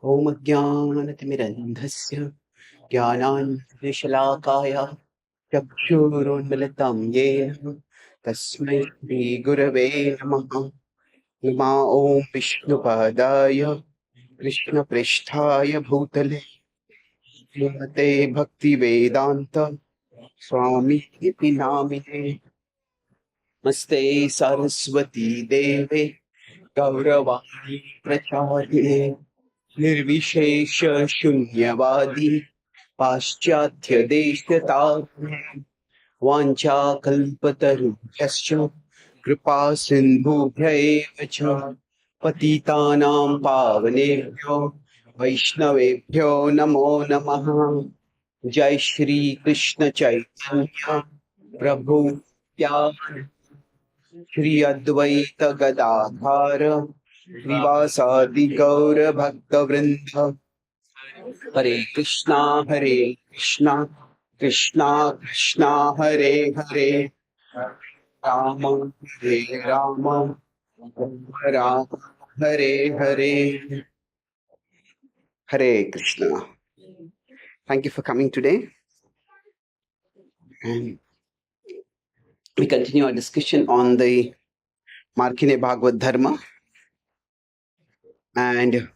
Om Jnanatimirandhasya Jnananjaliशलाकाय चक्षुरुन्मिलितं येन तस्मै श्रीगुरवे नमः। नमा ॐ विष्णुपादाय कृष्णप्रेष्ठाय भूतले श्रीमते भक्तिवेदान्त स्वामी नामिने। नमस्ते सरस्वती देवे गौरवाणी प्रचारिणे निर्विशेष शून्यवादी पाश्चात्य देशतारिणे वाञ्छाकल्पतरुभ्यश्च कृपा सिन्धुभ्य एव च पतितानां पावनेभ्यो वैष्णवेभ्यो नमो नमः। जय श्री कृष्ण चैतन्य प्रभु नित्यानंद श्री अद्वैत गदाधर श्रीवासादि गौर भक्त वृंद। हरे कृष्णा कृष्णा कृष्णा हरे हरे राम हरे Ram Ram Hare Hare. Hare Krishna. Thank you for coming today. And we continue our discussion on the Markine Bhagavad Dharma. And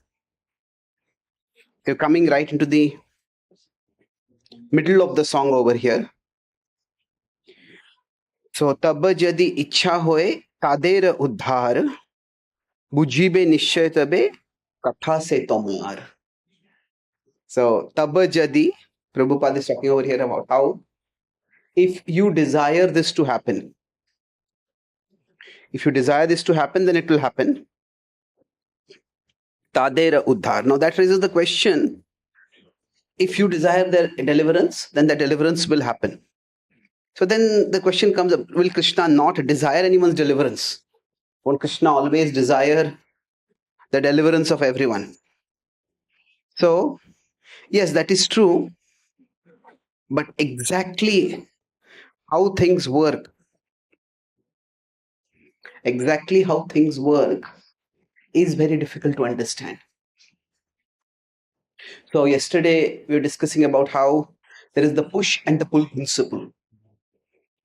we're coming right into the middle of the song over here. So, tab jadi ichha hoye tader uddhar bujibe nishchay tabe katha se tomar. So, tab jadi, Prabhupada is talking over here about how if you desire this to happen, then it will happen. Tadera uddhar. Now that raises the question, if you desire their deliverance, then the deliverance will happen. So then the question comes up, will Krishna not desire anyone's deliverance? Won't Krishna always desire the deliverance of everyone? So, yes, that is true. But exactly how things work is very difficult to understand. So yesterday we were discussing about how there is the push and the pull principle.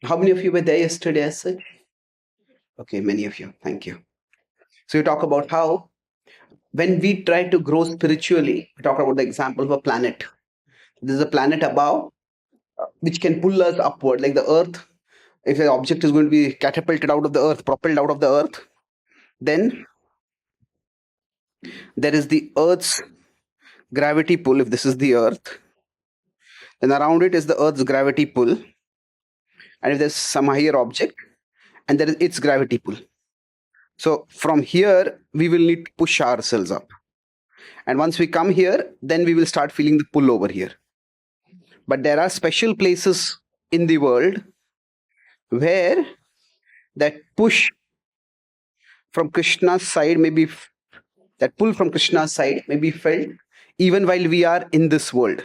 How many of you were there yesterday as such? Okay, many of you. Thank you. So you talk about how when we try to grow spiritually, we talk about the example of a planet. There's a planet above which can pull us upward, like the earth. If an object is going to be catapulted out of the earth, propelled out of the earth, then there is the earth's gravity pull. If this is the earth, then around it is the earth's gravity pull. And if there's some higher object, and there is its gravity pull. So from here, we will need to push ourselves up. And once we come here, then we will start feeling the pull over here. But there are special places in the world where that push from Krishna's side may be, that pull from Krishna's side may be felt even while we are in this world.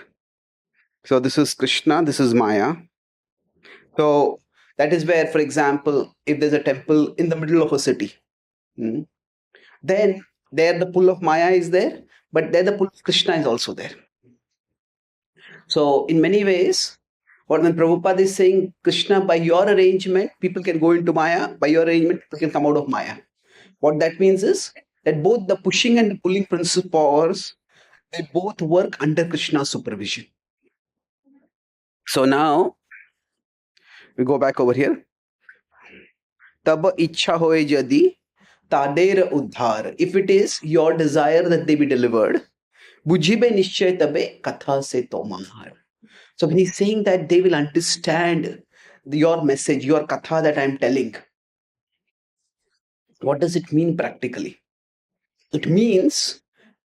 So this is Krishna, this is Maya. So that is where, for example, if there's a temple in the middle of a city, then there the pull of Maya is there, but there the pull of Krishna is also there. So in many ways, when Prabhupada is saying, Krishna, by your arrangement, people can go into Maya, by your arrangement, people can come out of Maya. What that means is that both the pushing and the pulling principle powers, they both work under Krishna's supervision. So now, we go back over here. Taba ichha hoye jadi tader uddhar. If it is your desire that they be delivered, bujibe nishchay tabe katha se tomar. So when he's saying that they will understand your message, your katha that I'm telling, what does it mean practically? It means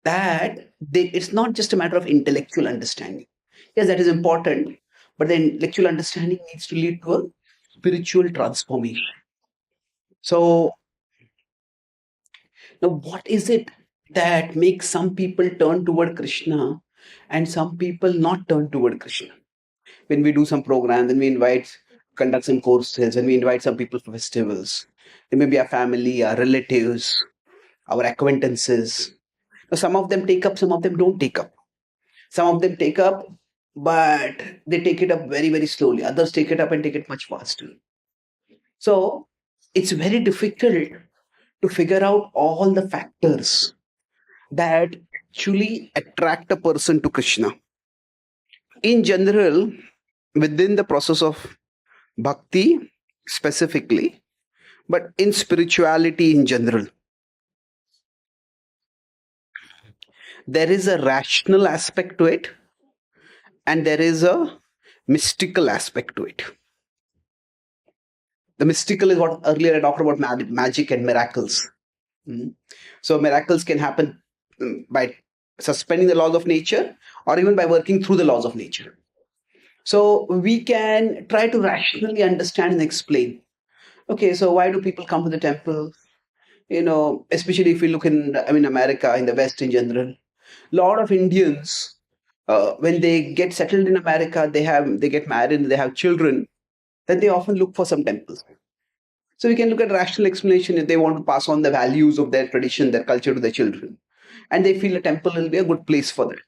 that it's not just a matter of intellectual understanding. Yes, that is important, but the intellectual understanding needs to lead to a spiritual transformation. So now what is it that makes some people turn toward Krishna and some people not turn toward Krishna? When we do some programs, then we conduct some courses, and we invite some people for festivals. They may be our family, our relatives, our acquaintances. Some of them take up, some of them don't take up. Some of them take up, but they take it up very, very slowly. Others take it up and take it much faster. So it's very difficult to figure out all the factors that actually attract a person to Krishna. In general, within the process of bhakti specifically, but in spirituality in general, there is a rational aspect to it and there is a mystical aspect to it. The mystical is what earlier I talked about magic and miracles. Mhm. So miracles can happen by suspending the laws of nature or even by working through the laws of nature. So we can try to rationally understand and explain. Okay, so why do people come to the temple? Especially if we look in, America, in the West in general, a lot of Indians, when they get settled in America, they get married, they have children, then they often look for some temples. So we can look at rational explanation if they want to pass on the values of their tradition, their culture to their children, and they feel a temple will be a good place for them.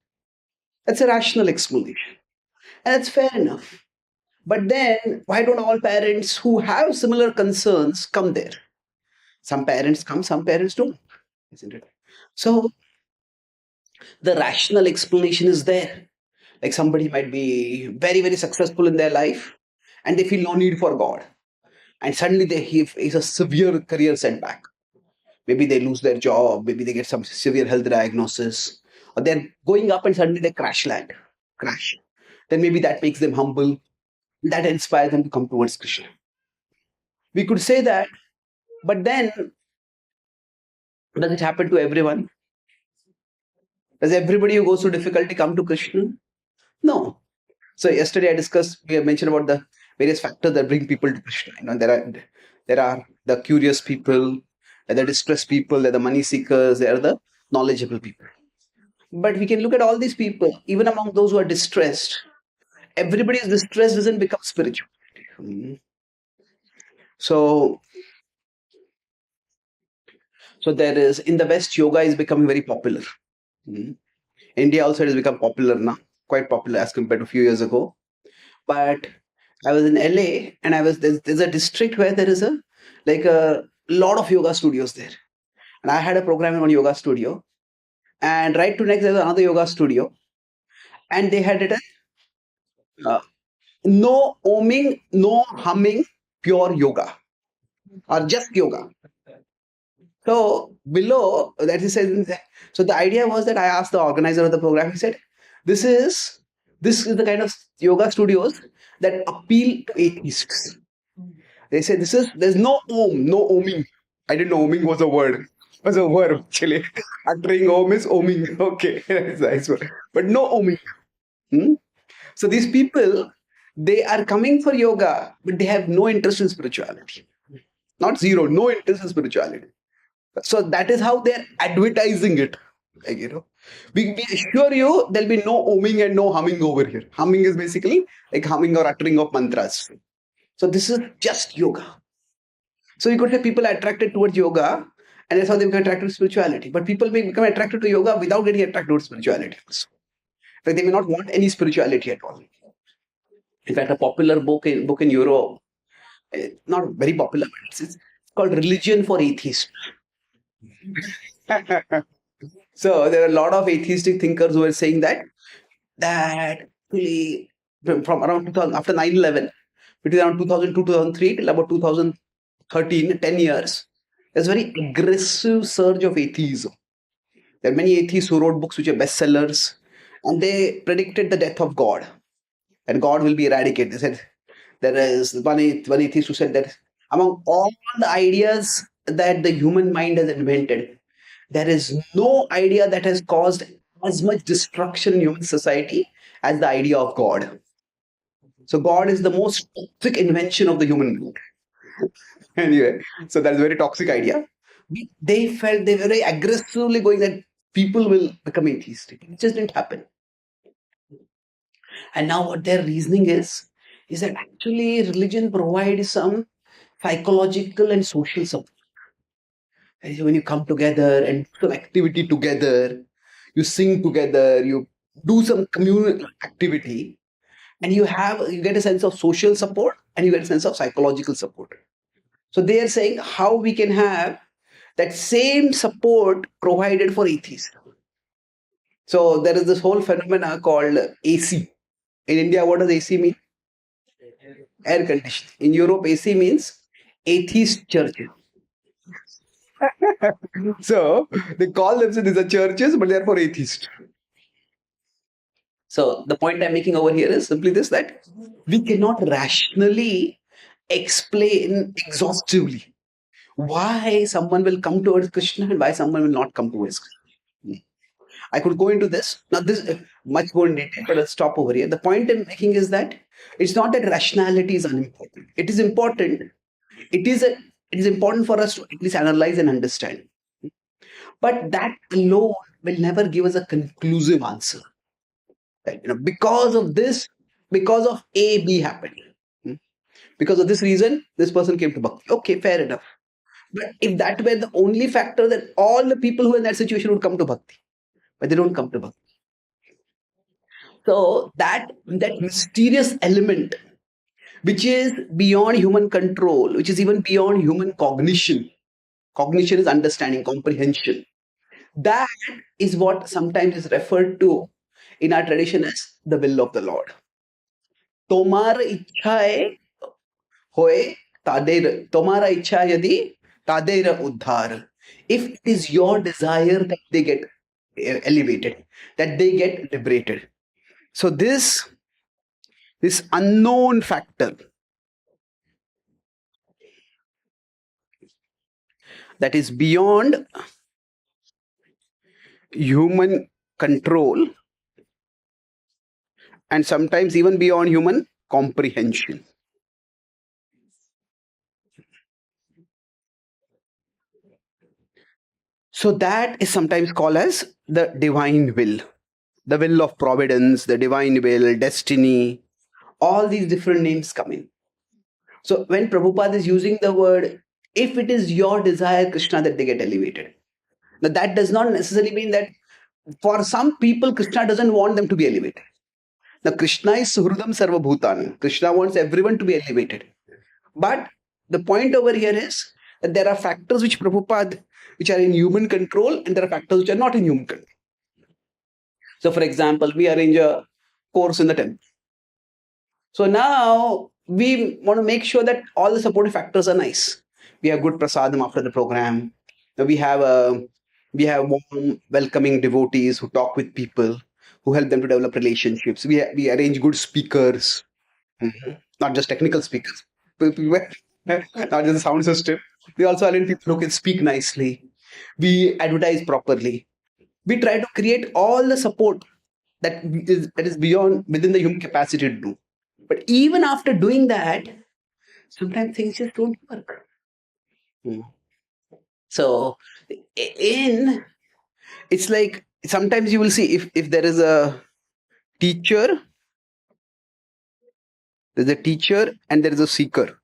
That's a rational explanation, and that's fair enough. But then, why don't all parents who have similar concerns come there? Some parents come, some parents don't, isn't it? So the rational explanation is there. Like somebody might be very, very successful in their life and they feel no need for God. And suddenly they have is a severe career setback. Maybe they lose their job, maybe they get some severe health diagnosis, or they're going up and suddenly they crash. Then maybe that makes them humble, that inspires them to come towards Krishna. We could say that, but then does it happen to everyone? Does everybody who goes through difficulty come to Krishna? No. So yesterday we have mentioned about the various factors that bring people to Krishna. There are the curious people, there are the distressed people, there are the money seekers, there are the knowledgeable people. But we can look at all these people, even among those who are distressed. Everybody's distress doesn't become spiritual. So there is, in the West, yoga is becoming very popular. India also has become popular now, quite popular as compared to a few years ago. But I was in LA and there's a district where there is a lot of yoga studios there. And I had a program in one yoga studio. And right to next there's another yoga studio. And they had it no oming, no humming, pure yoga. Or just yoga. So below that he said, so the idea was that I asked the organizer of the program, he said, this is the kind of yoga studios that appeal to atheists. They say there's no no oming. I didn't know oming was a word. It was a verb actually. Uttering om is oming. Okay, that's a nice word. But no oming. So these people, they are coming for yoga, but they have no interest in spirituality. Not zero, no interest in spirituality. So that is how they're advertising it. We assure you there'll be no oming and no humming over here. Humming is basically like humming or uttering of mantras. So this is just yoga. So you could have people attracted towards yoga, and that's how they become attracted to spirituality. But people may become attracted to yoga without getting attracted to spirituality. Like they may not want any spirituality at all. In fact, a popular book in Europe, not very popular, but it's called Religion for Atheists. So there are a lot of atheistic thinkers who are saying that really from around 2000, after 9/11, between around 2002 2003 till about 2013, 10 years, there's a very aggressive surge of atheism. There are many atheists who wrote books which are bestsellers, and they predicted the death of God, and God will be eradicated. They said there is one atheist who said that among all the ideas that the human mind has invented, there is no idea that has caused as much destruction in human society as the idea of God. So God is the most toxic invention of the human mind. Anyway, so that's a very toxic idea. They felt they were very aggressively going that people will become atheistic. It just didn't happen. And now what their reasoning is that actually religion provides some psychological and social support. When you come together and do some activity together, you sing together, you do some communal activity, and you get a sense of social support and you get a sense of psychological support. So they are saying how we can have that same support provided for atheists. So there is this whole phenomena called AC. In India, what does AC mean? Air conditioning. In Europe, AC means atheist churches. So they call themselves these are churches, but they are for atheists. So the point I'm making over here is simply this, that we cannot rationally explain exhaustively why someone will come towards Krishna and why someone will not come towards Krishna. I could go into this. Now, this much more in detail, but I'll stop over here. The point I'm making is that it's not that rationality is unimportant. It is important. It is important for us to at least analyze and understand. But that alone will never give us a conclusive answer. Right? Because of this, because of A, B happened. Hmm? Because of this reason, this person came to Bhakti. Okay, fair enough. But if that were the only factor, then all the people who are in that situation would come to Bhakti. But they don't come to Bhakti. So that mysterious element, which is beyond human control, which is even beyond human cognition. Cognition is understanding, comprehension. That is what sometimes is referred to in our tradition as the will of the Lord. তোমার ইচ্ছায় হয়ে তোমারা ইচ্ছা যদি তাদের উদ্ধার. If it is your desire that they get elevated, that they get liberated. So this unknown factor that is beyond human control and sometimes even beyond human comprehension. So that is sometimes called as the divine will, the will of providence, the divine will, destiny, all these different names come in. So when Prabhupada is using the word, if it is your desire, Krishna, that they get elevated. Now that does not necessarily mean that for some people, Krishna doesn't want them to be elevated. Now Krishna is Suhridam Sarvabhutan. Krishna wants everyone to be elevated. But the point over here is that there are factors which Prabhupada, which are in human control, and there are factors which are not in human control. So for example, we arrange a course in the temple. So now we want to make sure that all the supportive factors are nice. We have good prasadam after the program. We have warm, welcoming devotees who talk with people, who help them to develop relationships. We arrange good speakers, not just technical speakers, not just the sound system. We also arrange people who can speak nicely. We advertise properly. We try to create all the support that is beyond within the human capacity to do. But even after doing that, sometimes things just don't work. So it's like sometimes you will see if there is a teacher, there's a teacher and there is a seeker.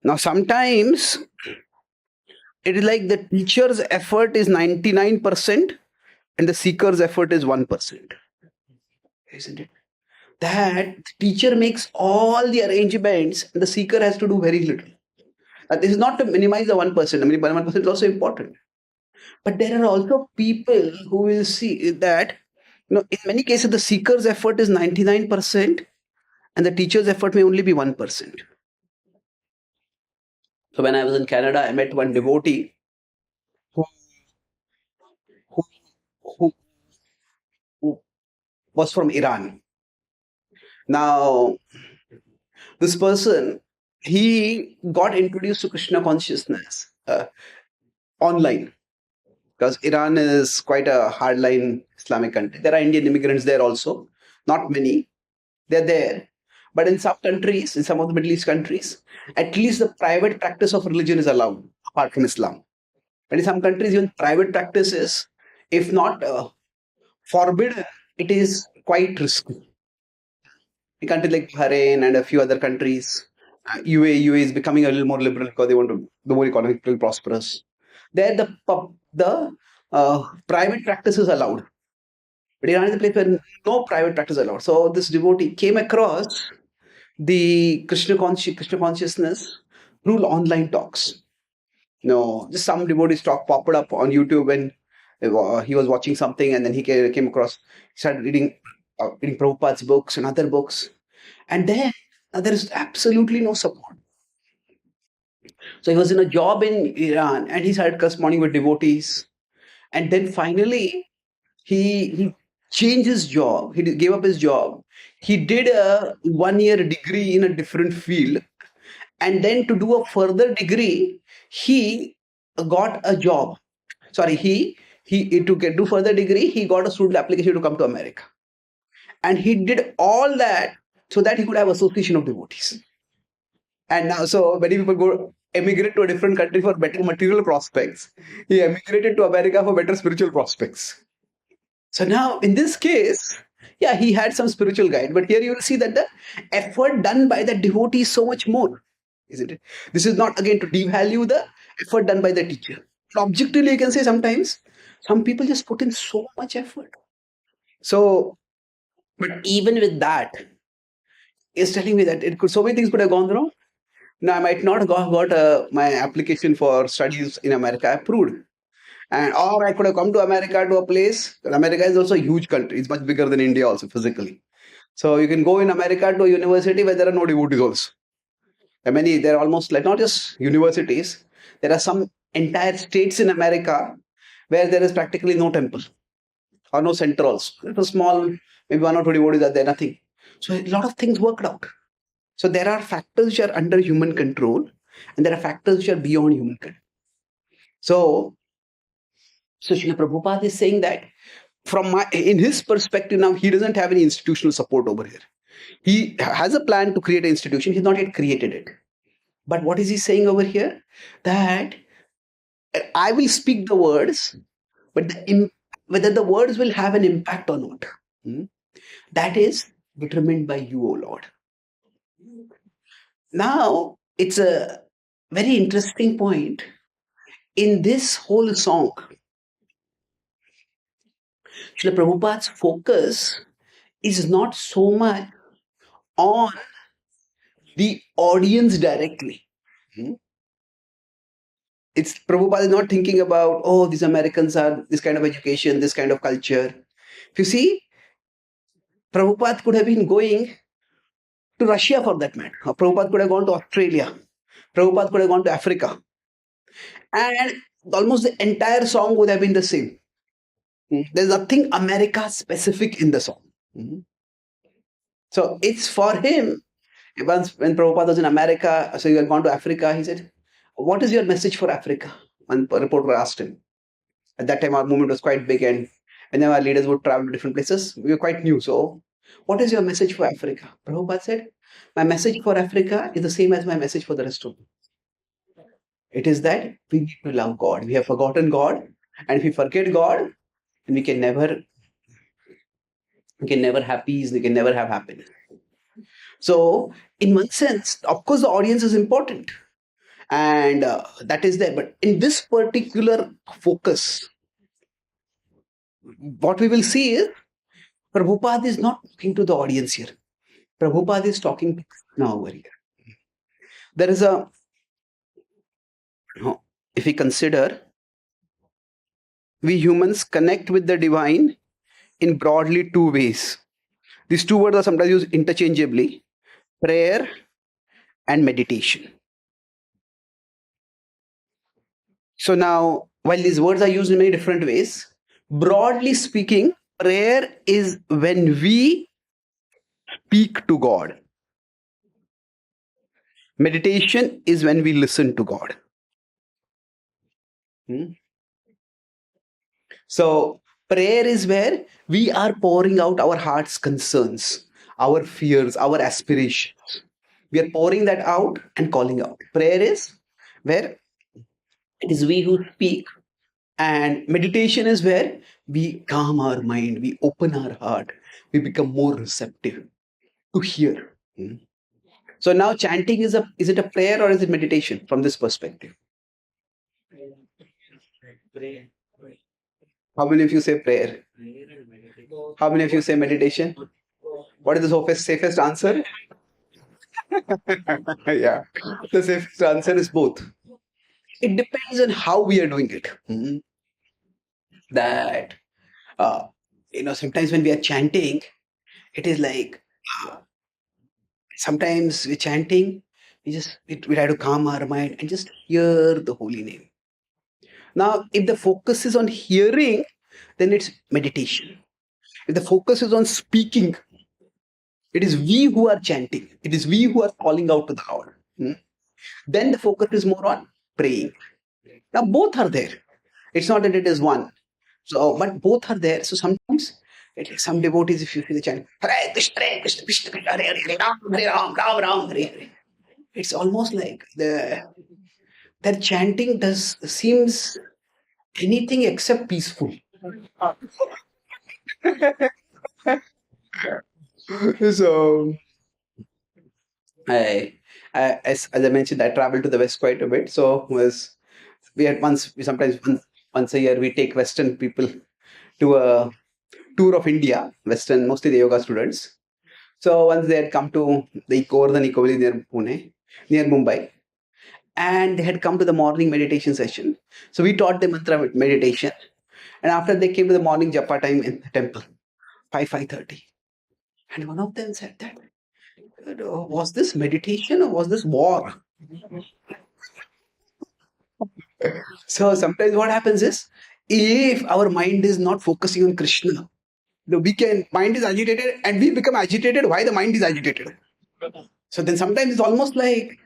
Now sometimes it is like the teacher's effort is 99% and the seeker's effort is 1%. Isn't it? That the teacher makes all the arrangements and the seeker has to do very little. This is not to minimize the 1%. I mean, 1% is also important. But there are also people who will see that, in many cases, the seeker's effort is 99% and the teacher's effort may only be 1%. So when I was in Canada, I met one devotee who, who, who was from Iran. Now, this person, he got introduced to Krishna consciousness online, because Iran is quite a hardline Islamic country. There are Indian immigrants there also, not many. They're there. But in some countries, in some of the Middle East countries, at least the private practice of religion is allowed, apart from Islam. And in some countries, even private practice is, if not forbidden, it is quite risky. In countries like Bahrain and a few other countries, UAE is becoming a little more liberal because they want to, the more economically prosperous. There the private practice is allowed. But Iran is a place where no private practice is allowed. So this devotee came across the Krishna consciousness through online talks. No, just some devotees talk popped up on YouTube when he was watching something, and then he came across, he started reading Prabhupada's books and other books, and then there is absolutely no support. So he was in a job in Iran, and he started corresponding with devotees, and then finally he changed his job. He gave up his job. He did a 1 year degree in a different field, and then to do a further degree, he got a job. Sorry, he to do further degree, he got a student application to come to America, and he did all that so that he could have association of devotees. And now, so many people go emigrate to a different country for better material prospects. He emigrated to America for better spiritual prospects. So now, in this case, yeah, he had some spiritual guide, but here you will see that the effort done by the devotee is so much more, isn't it? This is not again to devalue the effort done by the teacher. Objectively, you can say sometimes some people just put in so much effort. So, but even with that, is telling me that it could so many things could have gone wrong. Now, I might not have got my application for studies in America approved. And or I could have come to America to a place. America is also a huge country. It's much bigger than India also physically. So you can go in America to a university where there are no devotees also. I mean, there are almost like not just universities. There are some entire states in America where there is practically no temple or no center also. It was small, maybe one or two devotees are there, nothing. So a lot of things worked out. So there are factors which are under human control, and there are factors which are beyond human control. So Srila Prabhupada is saying that in his perspective now, he doesn't have any institutional support over here. He has a plan to create an institution. He's not yet created it. But what is he saying over here? That I will speak the words, but whether the words will have an impact or not, that is determined by you, O Lord. Now, it's a very interesting point in this whole song. Srila Prabhupada's focus is not so much on the audience directly. It's Prabhupada is not thinking about, oh, these Americans are this kind of education, this kind of culture. If you see, Prabhupada could have been going to Russia for that matter. Or Prabhupada could have gone to Australia. Prabhupada could have gone to Africa. And almost the entire song would have been the same. There's nothing America specific in the song. So it's for him. Once when Prabhupada was in America, so he had gone to Africa, he said, what is your message for Africa? One reporter asked him. At that time, our movement was quite big, and whenever our leaders would travel to different places, we were quite new. So, what is your message for Africa? Prabhupada said, my message for Africa is the same as my message for the rest of the world. It is that we need to love God. We have forgotten God, and if we forget God, then we can never have peace, we can never have happiness. So, in one sense, of course, the audience is important, and that is there. But in this particular focus, what we will see is Prabhupada is not talking to the audience here. Prabhupada is talking now over here. There is if we consider, we humans connect with the divine in broadly two ways. These two words are sometimes used interchangeably: prayer and meditation. So now, while these words are used in many different ways, broadly speaking, prayer is when we speak to God. Meditation is when we listen to God. So prayer is where we are pouring out our heart's concerns, our fears, our aspirations. We are pouring that out and calling out. Prayer is where it is we who speak, and meditation is where we calm our mind, we open our heart, we become more receptive to hear. So now chanting is it a prayer or is it meditation from this perspective? How many of you say prayer? How many of you say meditation? What is the safest answer? Yeah. The safest answer is both. It depends on how we are doing it. That, uh, sometimes when we are chanting, it is like, uh, sometimes we're chanting, we try to calm our mind and just hear the holy name. Now, if the focus is on hearing, then it's meditation. If the focus is on speaking, it is we who are chanting. It is we who are calling out to the Lord. Then the focus is more on praying. Now, both are there. It's not that it is one. So, but both are there. So sometimes, some devotees, if you see the chant, Hare Krishna, Krishna Krishna, Hare Hare, Hare Ram, Ram Ram, Hare Hare. It's almost like their chanting does seems anything except peaceful. So I, as I mentioned, I traveled to the west quite a bit. So was we had once we sometimes once a year we take Western people to a tour of India, Western, mostly the yoga students. So once they had come to the Govardhan Eco Valley near Pune, near Mumbai, and they had come to the morning meditation session. So we taught them mantra meditation, and after they came to the morning japa time in the temple, 5:30, and one of them said that, was this meditation or was this war? So sometimes what happens is, if our mind is not focusing on Krishna, the weekend mind is agitated and we become agitated why the mind is agitated. So then sometimes it's almost like,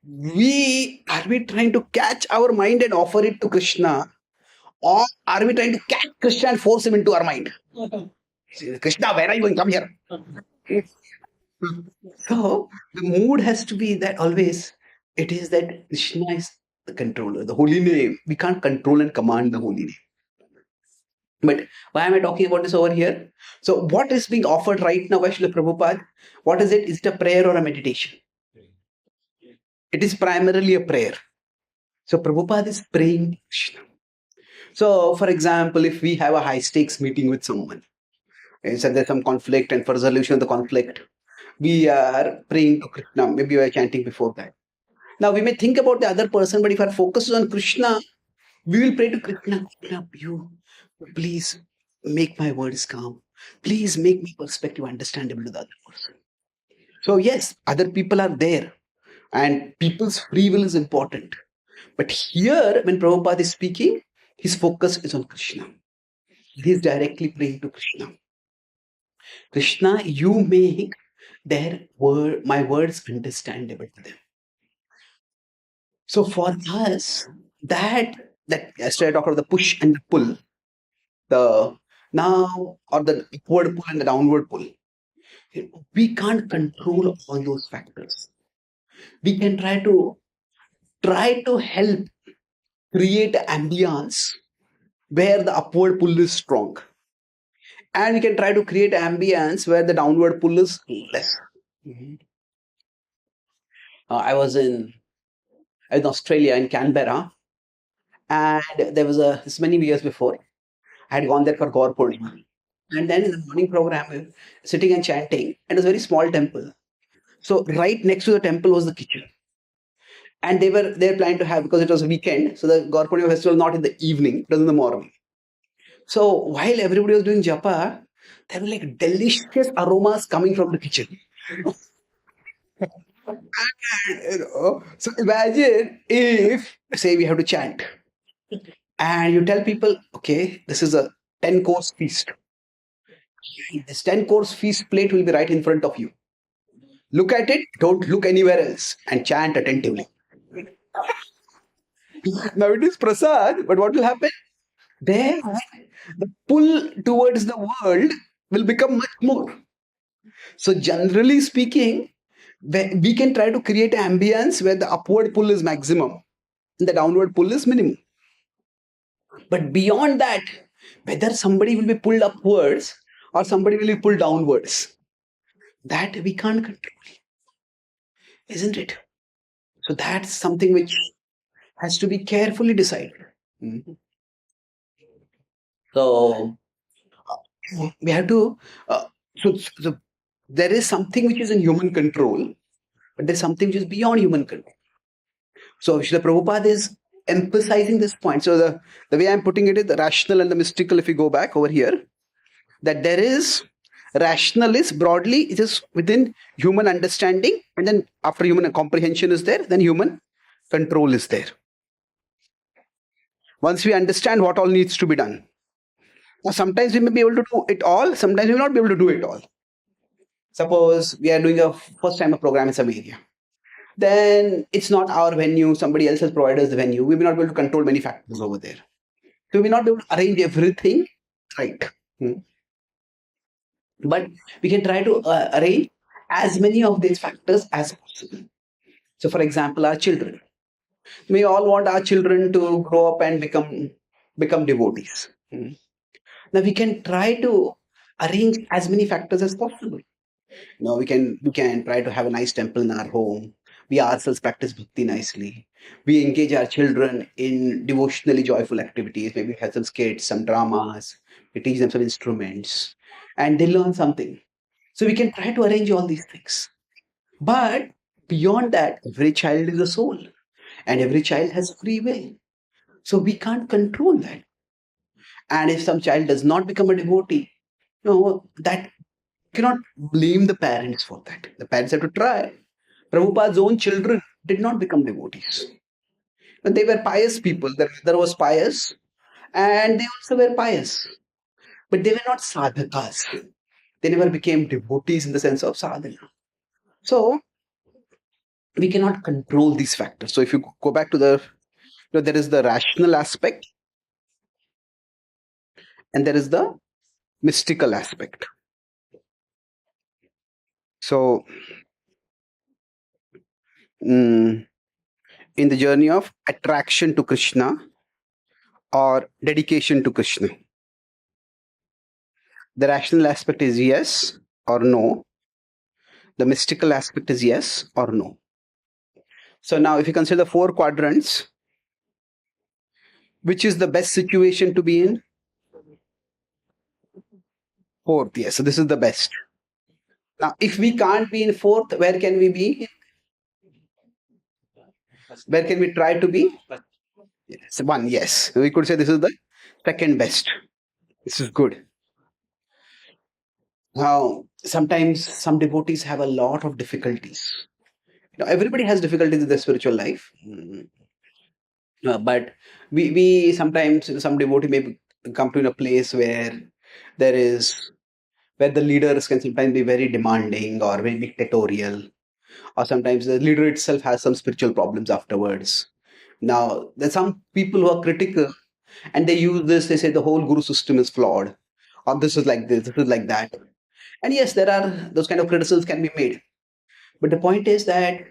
we trying to catch our mind and offer it to Krishna, or are we trying to catch Krishna and force him into our mind? Krishna, where are you going? Come here. So the mood has to be that always it is that Krishna is the controller, the holy name. We can't control and command the holy name. But why am I talking about this over here? So what is being offered right now by Srila Prabhupada? What is it? Is it a prayer or a meditation? It is primarily a prayer. So Prabhupada is praying Krishna. So, for example, if we have a high stakes meeting with someone, and so there's some conflict, and for resolution of the conflict, we are praying to Krishna. Maybe we are chanting before that. Now, we may think about the other person, but if our focus is on Krishna, we will pray to Krishna. Krishna, you please make my words calm. Please make my perspective understandable to the other person. So, yes, other people are there, and people's free will is important. But here, when Prabhupada is speaking, his focus is on Krishna. He is directly praying to Krishna. Krishna, you make my words understandable to them. So for us, that yesterday I talked about the push and the pull, the now or the upward pull and the downward pull. We can't control all those factors. We can try to help create an ambience where the upward pull is strong, and we can try to create an ambience where the downward pull is less. I was in Australia, in Canberra, and there was this many years before. I had gone there for Gaur Purnima. And then in the morning program, we were sitting and chanting, and it was a very small temple. So right next to the temple was the kitchen. And they were planning to have, because it was a weekend, so the Gaur Purnima festival was not in the evening, it was in the morning. So while everybody was doing japa, there were like delicious aromas coming from the kitchen. So imagine if, say, we have to chant, and you tell people, okay, this is a 10-course feast. This 10-course feast plate will be right in front of you. Look at it, don't look anywhere else, and chant attentively. Now it is prasad, but what will happen? There, the pull towards the world will become much more. So, generally speaking, we can try to create an ambience where the upward pull is maximum and the downward pull is minimum. But beyond that, whether somebody will be pulled upwards or somebody will be pulled downwards, that we can't control, isn't it? So that's something which has to be carefully decided. So we have to. So there is something which is in human control, but there's something which is beyond human control. So Srila Prabhupada is emphasizing this point. So the way I'm putting it is the rational and the mystical. If we go back over here, that there is rational is broadly it is within human understanding, and then after human comprehension is there, then human control is there. Once we understand what all needs to be done, now sometimes we may be able to do it all, sometimes we will not be able to do it all. Suppose we are doing a first time a program in some area, then it's not our venue, somebody else has provided us the venue, we may not be able to control many factors over there, so we may not be able to arrange everything right. But we can try to arrange as many of these factors as possible. So for example, our children, we all want our children to grow up and become devotees. Now we can try to arrange as many factors as possible. Now we can try to have a nice temple in our home. We ourselves practice bhakti nicely. We engage our children in devotionally joyful activities. Maybe we have some skits, some dramas. We teach them some instruments, and they learn something. So we can try to arrange all these things. But beyond that, every child is a soul, and every child has free will. So we can't control that. And if some child does not become a devotee, that cannot blame the parents for that. The parents have to try. Prabhupada's own children did not become devotees. And they were pious people. Their mother was pious, and they also were pious. But they were not sadhakas. They never became devotees in the sense of sadhana. So we cannot control these factors. So if you go back to there is the rational aspect and there is the mystical aspect. So in the journey of attraction to Krishna or dedication to Krishna, the rational aspect is yes or no. The mystical aspect is yes or no. So now if you consider the 4 quadrants, which is the best situation to be in? 4th, yes. So this is the best. Now, if we can't be in 4th, where can we be? Where can we try to be? Yes, 1, yes. We could say this is the second best. This is good. Now, sometimes some devotees have a lot of difficulties. Everybody has difficulties in their spiritual life. But we sometimes, some devotee may come to a place where there is where the leaders can sometimes be very demanding or very dictatorial, or sometimes the leader itself has some spiritual problems afterwards. Now, there's some people who are critical and they use this, they say the whole guru system is flawed, or this is like this is like that. And yes, there are those kind of criticisms can be made. But the point is that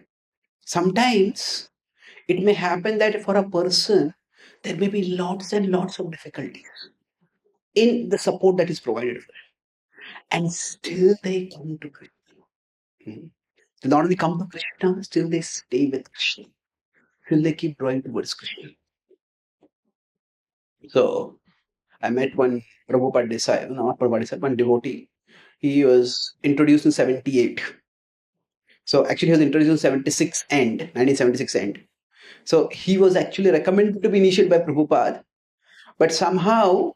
sometimes it may happen that for a person, there may be lots and lots of difficulties in the support that is provided for them. And still they come to Krishna. They not only come to Krishna, still they stay with Krishna. Still they keep drawing towards Krishna. So I met one Prabhupada disciple, not Prabhupada disciple, one devotee. He was introduced in 78. So actually he was introduced in 76 end, 1976 end. So he was actually recommended to be initiated by Prabhupada. But somehow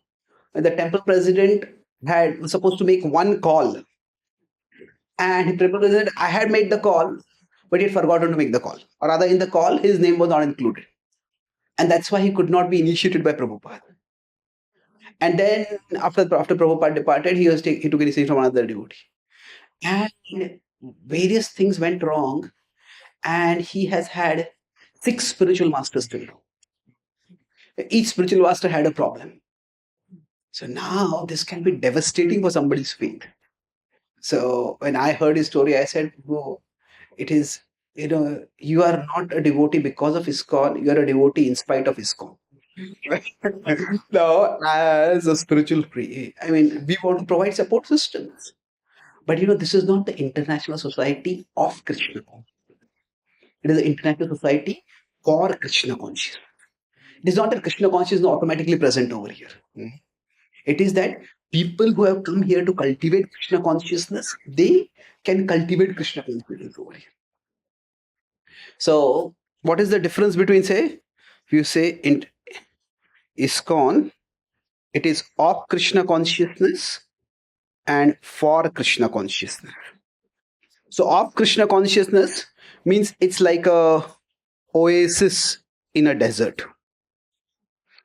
the temple president was supposed to make one call. And the temple president, I had made the call, but he had forgotten to make the call. Or rather, in the call, his name was not included. And that's why he could not be initiated by Prabhupada. And then after Prabhupada departed, he took initiation from another devotee. And various things went wrong. And he has had 6 spiritual masters till now. Each spiritual master had a problem. So now this can be devastating for somebody's faith. So when I heard his story, I said, "Whoa, it is, you are not a devotee because of ISKCON, you are a devotee in spite of ISKCON." Now, as a spiritual I mean, we want to provide support systems. But this is not the International Society of Krishna. It is the International Society for Krishna consciousness. It is not that Krishna consciousness is not automatically present over here. It is that people who have come here to cultivate Krishna consciousness, they can cultivate Krishna consciousness over here. So, what is the difference between, say, if you say in ISKCON, it is of Krishna consciousness and for Krishna consciousness. So, of Krishna consciousness means it's like a oasis in a desert.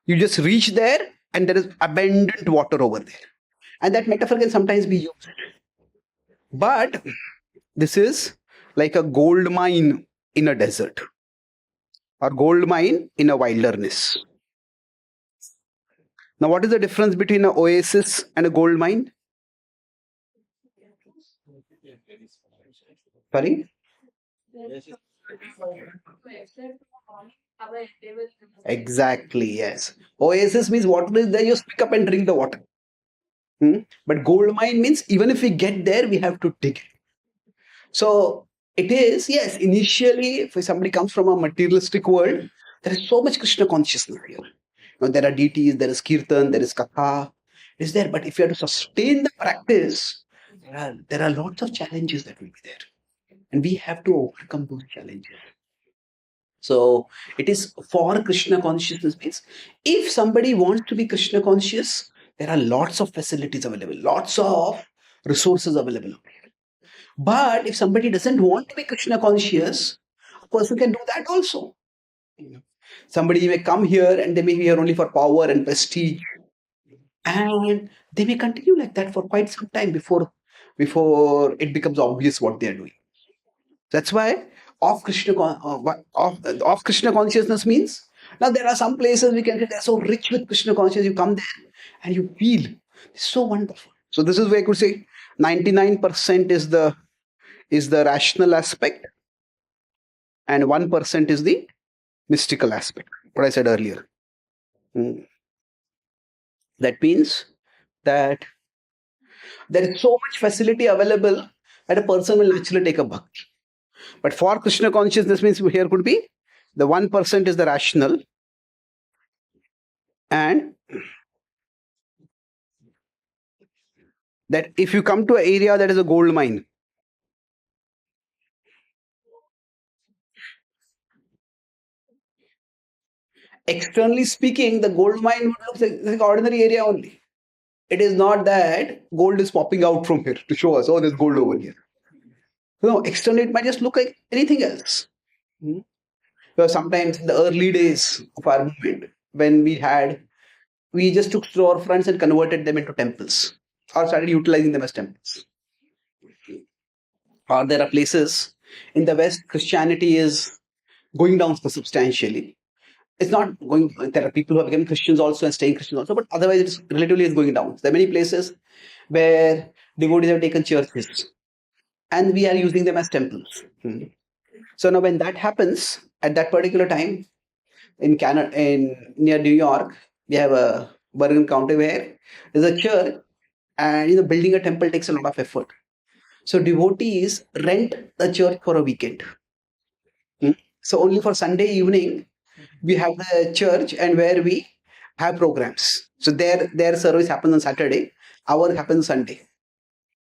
You just reach there and there is abundant water over there. And that metaphor can sometimes be used. But this is like a gold mine in a desert or gold mine in a wilderness. Now, what is the difference between an oasis and a gold mine? Sorry? Exactly, yes. Oasis means water is there, you pick up and drink the water. But gold mine means even if we get there, we have to dig. So it is, yes, initially, if somebody comes from a materialistic world, there is so much Krishna consciousness here. There are deities, there is kirtan, there is katha, it is there. But if you have to sustain the practice, there are lots of challenges that will be there. And we have to overcome those challenges. So it is for Krishna consciousness means if somebody wants to be Krishna conscious, there are lots of facilities available, lots of resources available. But if somebody doesn't want to be Krishna conscious, a person can do that also. Somebody may come here and they may be here only for power and prestige, and they may continue like that for quite some time before it becomes obvious what they are doing. That's why off Krishna consciousness means now there are some places we can say they're so rich with Krishna consciousness. You come there and you feel it's so wonderful. So this is where I could say 99% is the rational aspect and 1% is the mystical aspect. What I said earlier. That means that there is so much facility available that a person will naturally take a bhakti. But for Krishna consciousness means here could be the 1% is the rational and that if you come to an area that is a gold mine, externally speaking, the gold mine would look like an ordinary area only. It is not that gold is popping out from here to show us, oh, there's gold over here. No, externally it might just look like anything else. So sometimes in the early days of our movement, when we just took storefronts and converted them into temples or started utilizing them as temples. Or there are places in the West, Christianity is going down substantially. It's not going, there are people who have become Christians also and staying Christians also, but otherwise it's relatively is going down. There are many places where devotees have taken churches and we are using them as temples. So now when that happens at that particular time in Canada, in near New York, we have a Bergen County where there's a church and building a temple takes a lot of effort. So devotees rent the church for a weekend. So only for Sunday evening, we have the church and where we have programs. So their service happens on Saturday, our happens Sunday.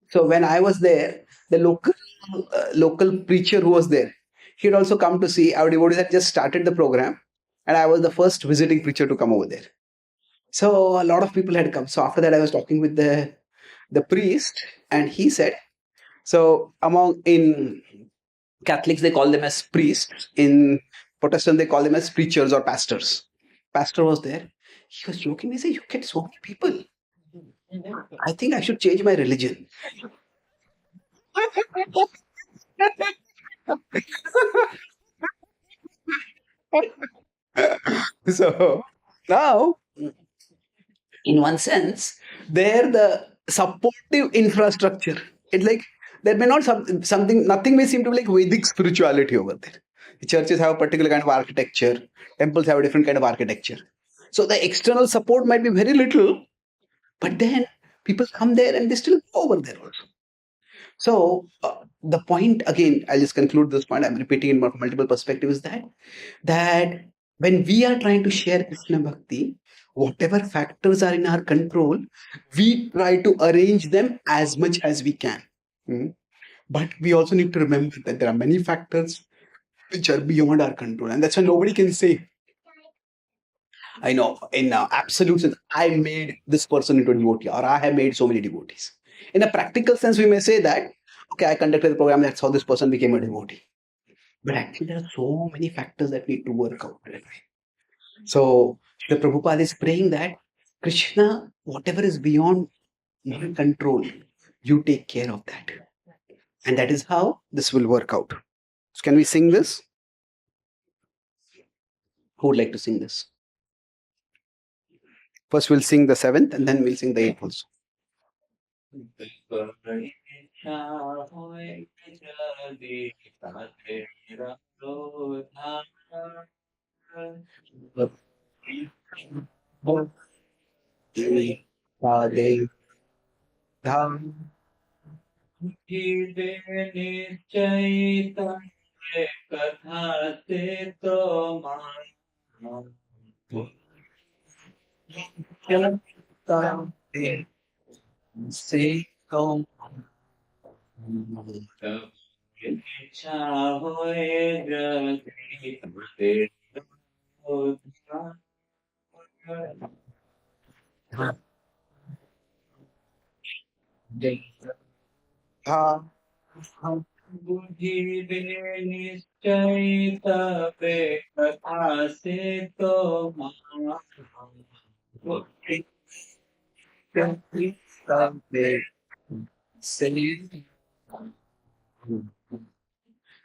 So when I was there, the local preacher who was there, he'd also come to see our devotees had just started the program, and I was the first visiting preacher to come over there. So a lot of people had come. So after that, I was talking with the priest, and he said, so in Catholics they call them as priests. In Protestant they call them as preachers or pastors. Pastor was there. He was joking. He said, "You get so many people. I think I should change my religion." So now, in one sense, they're the supportive infrastructure. It's like there may not something, nothing may seem to be like Vedic spirituality over there. The churches have a particular kind of architecture, temples have a different kind of architecture. So the external support might be very little, but then people come there and they still go over there also. So the point again, I'll just conclude this point. I'm repeating it from multiple perspectives that when we are trying to share Krishna Bhakti, whatever factors are in our control, we try to arrange them as much as we can. Hmm. But we also need to remember that there are many factors which are beyond our control. And that's why nobody can say, I know, in absolute sense, I made this person into a devotee, or I have made so many devotees. In a practical sense, we may say that, okay, I conducted the program, that's how this person became a devotee. But actually, there are so many factors that need to work out. Right? So, the Prabhupada is praying that Krishna, whatever is beyond my control, you take care of that. And that is how this will work out. So, can we sing this? Who would like to sing this? First, we'll sing the seventh, and then we'll sing the eighth also.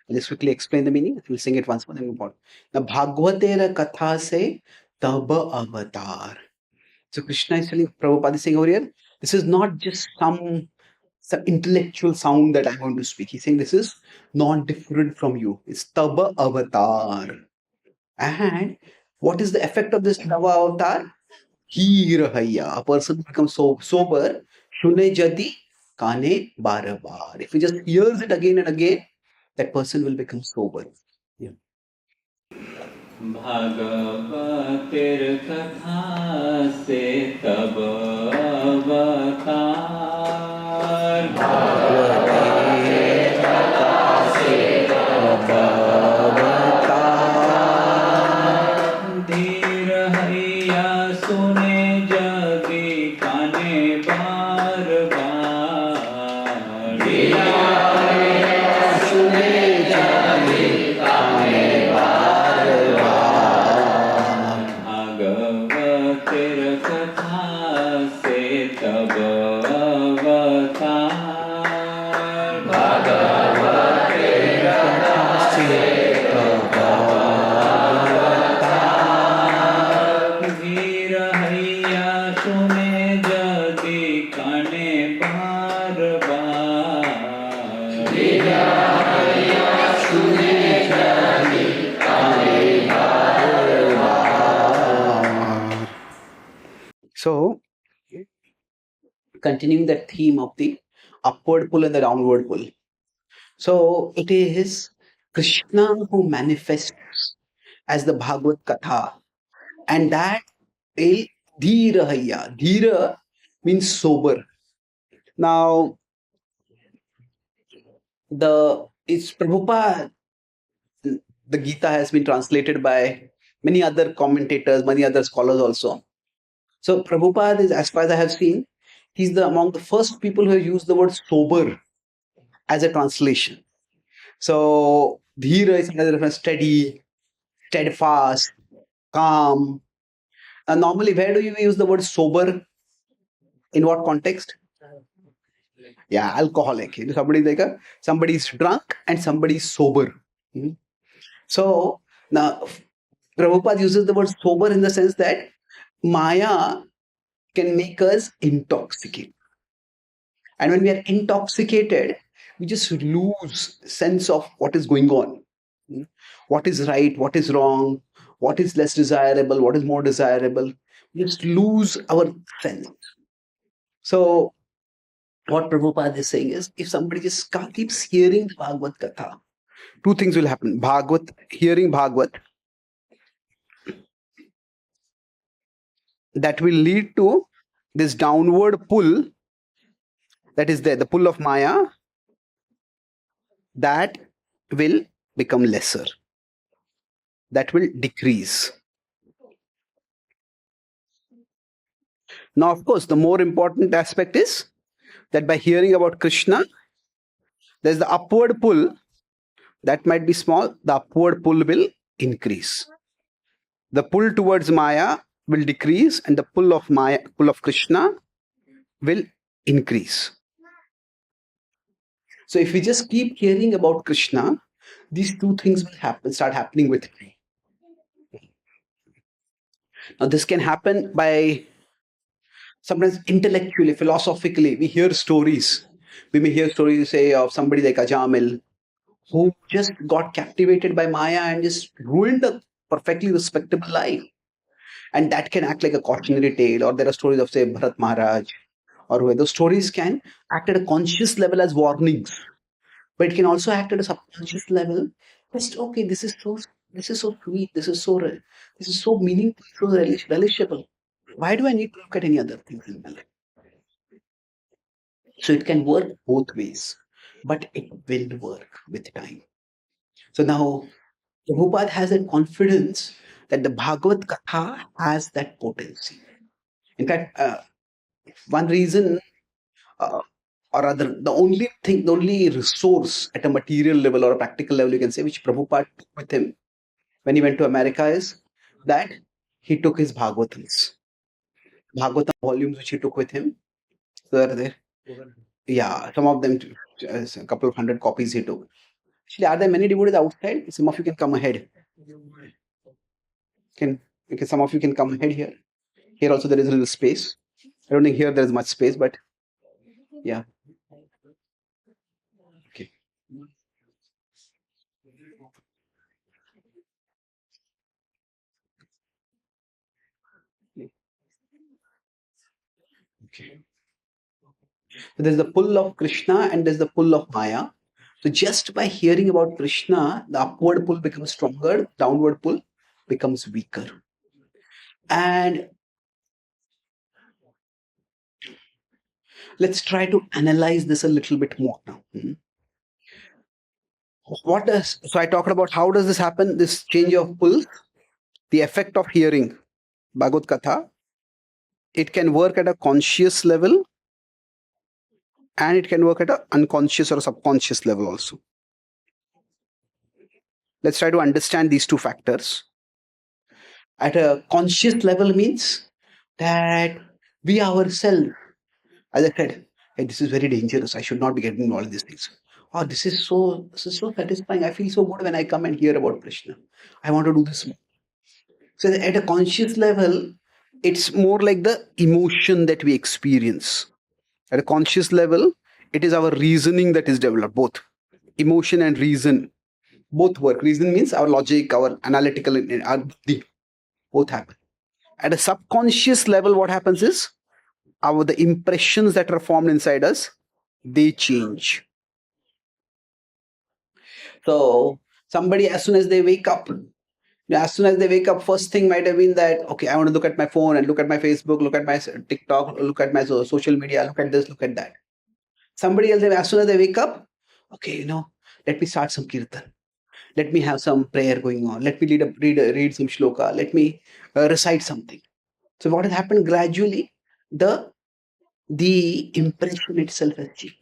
I'll just quickly explain the meaning. We'll sing it once more, then move on. Now, Bhagvatera Katha se Taba Avatar. So Krishna is telling, Prabhupada is saying over here, this is not just some intellectual sound that I'm going to speak. He's saying this is not different from you. It's Taba Avatar. And what is the effect of this Taba Avatar? Hirahaya. A person becomes so sober. Shune Jati Kane Barabar. If he just hears it again and again, that person will become sober. Yeah. भागवतेर कथा से तब अवतार भागवतेर कथा से तब अवतार धीर हैया सुने जदि काने बार बार धीर हैया सुने जदि काने बार भागवतेर कथा से तब अवतार भागवतेर कथा से तब अवतार धीर हैया सुने जदि काने बार बार धीर हैया सुने जदि काने बार बार. So, continuing that theme of the upward pull and the downward pull. So, it is Krishna who manifests as the Bhagavad Katha, and that is Dhira Hayya. Dhira means sober. Now, it's Prabhupada, the Gita has been translated by many other commentators, many other scholars also. So Prabhupada is, as far as I have seen, he's among the first people who have used the word sober as a translation. So dhira is another reference, steady, steadfast, calm. And normally, where do you use the word sober? In what context? Yeah, alcoholic. Somebody's drunk and somebody's sober. Mhm. So now Prabhupada uses the word sober in the sense that Maya can make us intoxicated. And when we are intoxicated, we just lose sense of what is going on. What is right, what is wrong, what is less desirable, what is more desirable. We just lose our sense. So what Prabhupada is saying is, if somebody just keeps hearing the Bhagavad Katha, two things will happen. Hearing Bhagavad that will lead to this downward pull that is there, the pull of Maya, that will become lesser, that will decrease. Now, of course, the more important aspect is that by hearing about Krishna, there's the upward pull that might be small, the upward pull will increase. The pull towards Maya will decrease, and the pull of Maya, pull of Krishna, will increase. So if we just keep hearing about Krishna, these two things will start happening with me. Now, this can happen by sometimes intellectually, philosophically. We hear stories. We may hear stories, say, of somebody like Ajamil, who just got captivated by Maya and just ruined a perfectly respectable life. And that can act like a cautionary tale. Or there are stories of, say, Bharat Maharaj, or where those stories can act at a conscious level as warnings, but it can also act at a subconscious level. Just okay, this is so sweet, this is so meaningful, so relishable. Why do I need to look at any other things in my life? So it can work both ways, but it will work with time. So now Prabhupada has that confidence that the Bhagavad Katha has that potency. In fact, one reason, uh, or rather, the only resource at a material level or a practical level, you can say, which Prabhupada took with him when he went to America is that he took his Bhagavatams. Bhagavatam volumes which he took with him. So they're there. Yeah, some of them, a couple of hundred copies he took. Actually, are there many devotees outside? Some of you can come ahead. Can okay, some of you can come ahead here. Here also there is a little space. I don't think here there is much space, but yeah. Okay. Okay. So there's the pull of Krishna and there's the pull of Maya. So just by hearing about Krishna, the upward pull becomes stronger, downward pull becomes weaker. And let's try to analyze this a little bit more now. What does, so I talked about how does this happen, this change of pull, the effect of hearing Bhagavad Katha. It can work at a conscious level and it can work at an unconscious or subconscious level also. Let's try to understand these two factors. At a conscious level means that we ourselves, as I said, hey, this is very dangerous. I should not be getting all these things. Oh, this is so satisfying. I feel so good when I come and hear about Krishna. I want to do this more. So at a conscious level, it's more like the emotion that we experience. At a conscious level, it is our reasoning that is developed, both emotion and reason. Both work. Reason means our logic, our analytical, our buddhi, both happen. At a subconscious level, what happens is the impressions that are formed inside us, they change. So somebody, as soon as they wake up, first thing might have been that, okay, I want to look at my phone and look at my Facebook, look at my TikTok, look at my social media, look at this, look at that. Somebody else, as soon as they wake up, okay, let me start some kirtan. Let me have some prayer going on. Let me read some shloka. Let me recite something. So what has happened gradually, the impression itself has changed.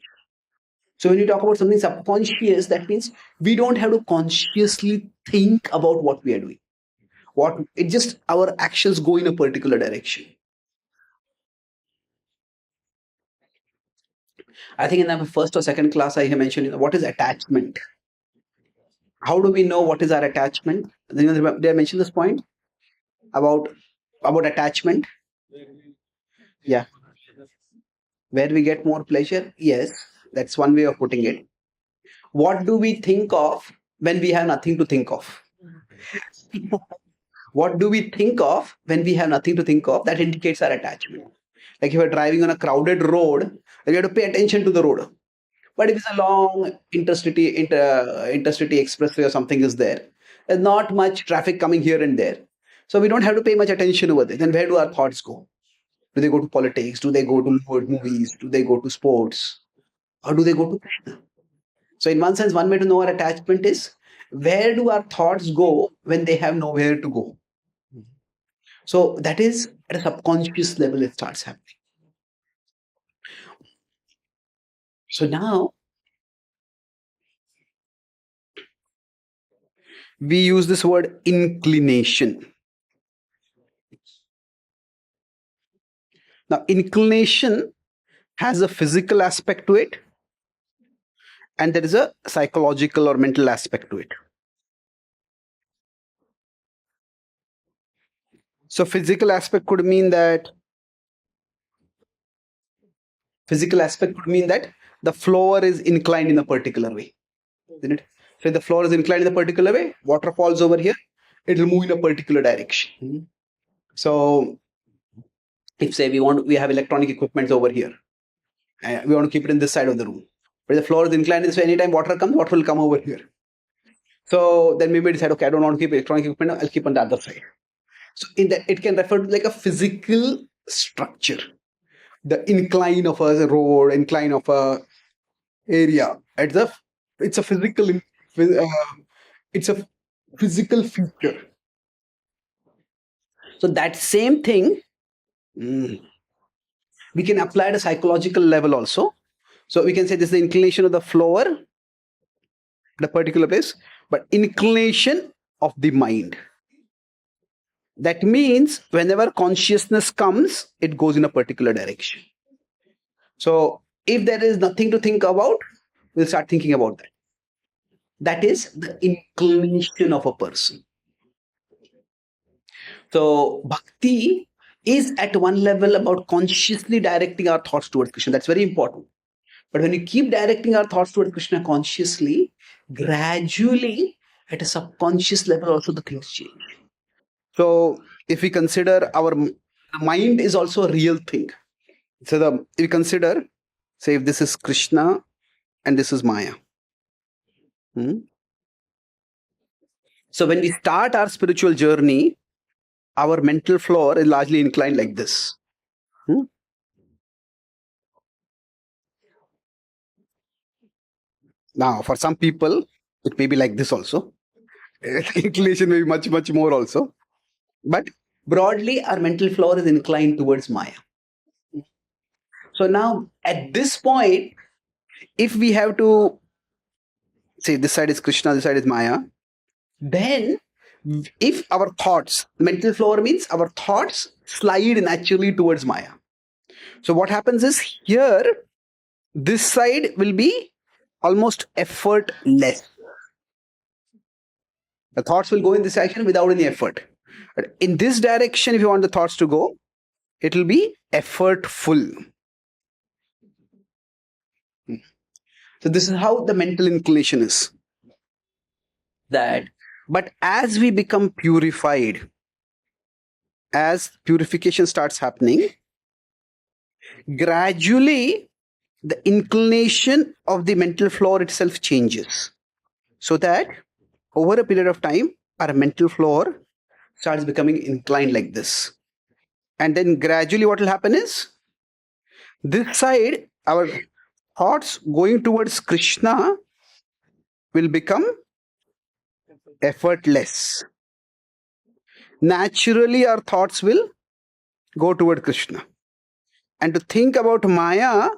So when you talk about something subconscious, that means we don't have to consciously think about what we are doing. It just, our actions go in a particular direction. I think in the first or second class I have mentioned what is attachment. How do we know what is our attachment? Did I mention this point about attachment? Yeah. Where we get more pleasure? Yes, that's one way of putting it. What do we think of when we have nothing to think of? What do we think of when we have nothing to think of? That indicates our attachment. Like if you're driving on a crowded road, you have to pay attention to the road. But if it's a long intercity expressway or something is there, there's not much traffic coming here and there. So we don't have to pay much attention over there. Then where do our thoughts go? Do they go to politics? Do they go to movies? Do they go to sports? Or do they go to Krishna? So in one sense, one way to know our attachment is where do our thoughts go when they have nowhere to go? So that is at a subconscious level it starts happening. So now we use this word inclination. Now, inclination has a physical aspect to it, and there is a psychological or mental aspect to it. So, physical aspect could mean that the floor is inclined in a particular way, isn't it? So, if the floor is inclined in a particular way, water falls over here, it will move in a particular direction. So, if say we have electronic equipment over here, and we want to keep it in this side of the room, but the floor is inclined this way, anytime water comes, water will come over here. So then maybe decide, okay, I don't want to keep electronic equipment, I'll keep on the other side. So in that, it can refer to like a physical structure, the incline of a road, incline of a area. It's a physical feature. So that same thing we can apply at a psychological level also. So we can say this is the inclination of the floor at a particular place, but inclination of the mind. That means whenever consciousness comes, it goes in a particular direction. So if there is nothing to think about, we'll start thinking about that. That is the inclination of a person. So bhakti is at one level about consciously directing our thoughts towards Krishna. That's very important. But when you keep directing our thoughts towards Krishna consciously, gradually at a subconscious level also the things change. So if we consider our mind is also a real thing. So if we consider, say if this is Krishna and this is Maya. So when we start our spiritual journey, our mental floor is largely inclined like this. Now, for some people, it may be like this also. Inclination may be much, much more also. But broadly, our mental floor is inclined towards Maya. So now, at this point, if we have to say this side is Krishna, this side is Maya, then if our thoughts, mental floor means our thoughts slide naturally towards Maya. So what happens is here, this side will be almost effortless. The thoughts will go in this direction without any effort. But in this direction, if you want the thoughts to go, it will be effortful. So this is how the mental inclination is. But as we become purified, as purification starts happening, gradually the inclination of the mental floor itself changes. So that over a period of time, our mental floor starts becoming inclined like this. And then gradually what will happen is, this side, our thoughts going towards Krishna will become effortless. Naturally, our thoughts will go toward Krishna. And to think about Maya,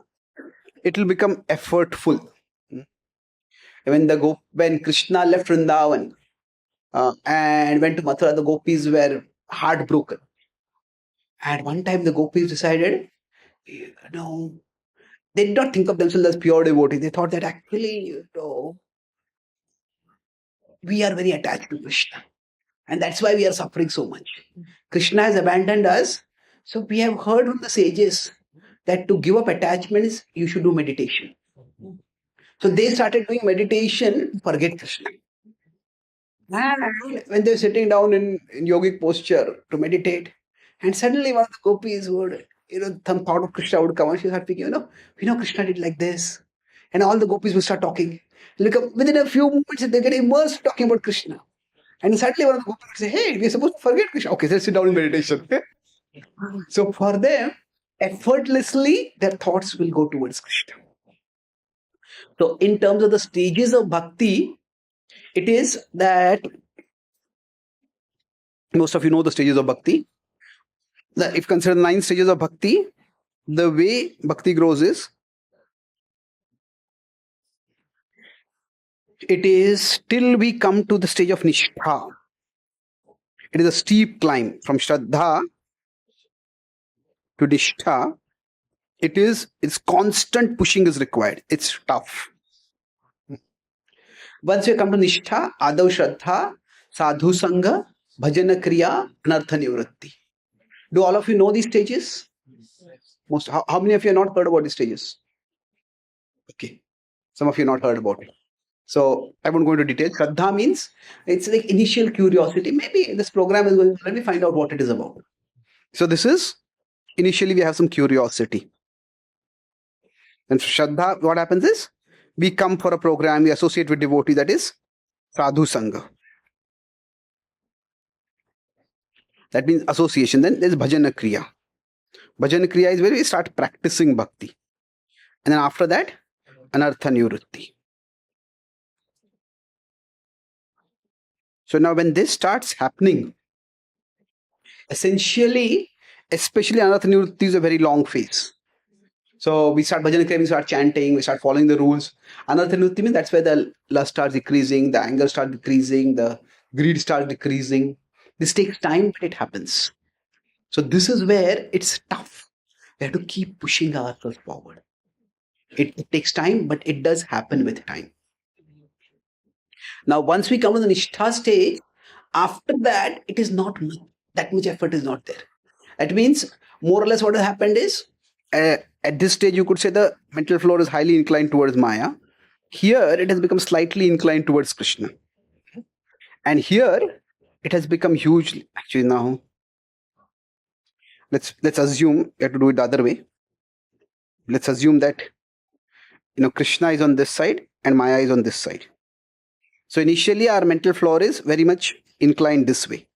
it will become effortful. When Krishna left Vrindavan and went to Mathura, the gopis were heartbroken. And one time the gopis decided, no, they did not think of themselves as pure devotees. They thought that actually, we are very attached to Krishna. And that's why we are suffering so much. Krishna has abandoned us. So we have heard from the sages that to give up attachments, you should do meditation. So they started doing meditation to forget Krishna. And when they were sitting down in yogic posture to meditate, and suddenly one of the gopis would, some thought of Krishna would come and she started thinking, Krishna did like this. And all the gopis would start talking. Within a few moments, they get immersed talking about Krishna. And suddenly one of the Gopas would say, hey, we're supposed to forget Krishna. Okay, let's sit down in meditation. So for them, effortlessly, their thoughts will go towards Krishna. So in terms of the stages of bhakti, it is that most of you know the stages of bhakti. If consider 9 stages of bhakti, the way bhakti grows is, it is till we come to the stage of nishtha. It is a steep climb from shraddha to nishtha. It's constant pushing is required. It's tough. Once you come to nishtha, adav shraddha, sadhu sangha, bhajana kriya, anartha nivritti. Do all of you know these stages? How many of you have not heard about these stages? Okay, some of you have not heard about it. So I won't go into detail. Shraddha means it's like initial curiosity. Maybe this program is going to let me find out what it is about. So this is initially we have some curiosity. And Shraddha, what happens is we come for a program, we associate with devotee, that is sadhu sangha. That means association. Then there's bhajana kriya. Bhajana kriya is where we start practicing bhakti. And then after that, anartha nivritti. So now when this starts happening, essentially, especially anartha nivritti is a very long phase. So we start bhajan kriya, we start chanting, we start following the rules. Anartha nivritti means that's where the lust starts decreasing, the anger starts decreasing, the greed starts decreasing. This takes time, but it happens. So this is where it's tough. We have to keep pushing ourselves forward. It takes time, but it does happen with time. Now, once we come to the nishtha stage, after that, it is not much, that much effort is not there. That means, more or less, what has happened is, at this stage, you could say the mental floor is highly inclined towards Maya. Here, it has become slightly inclined towards Krishna. And here, it has become hugely. Actually, now, let's assume you have to do it the other way. Let's assume that Krishna is on this side and Maya is on this side. So initially, our mental floor is very much inclined this way.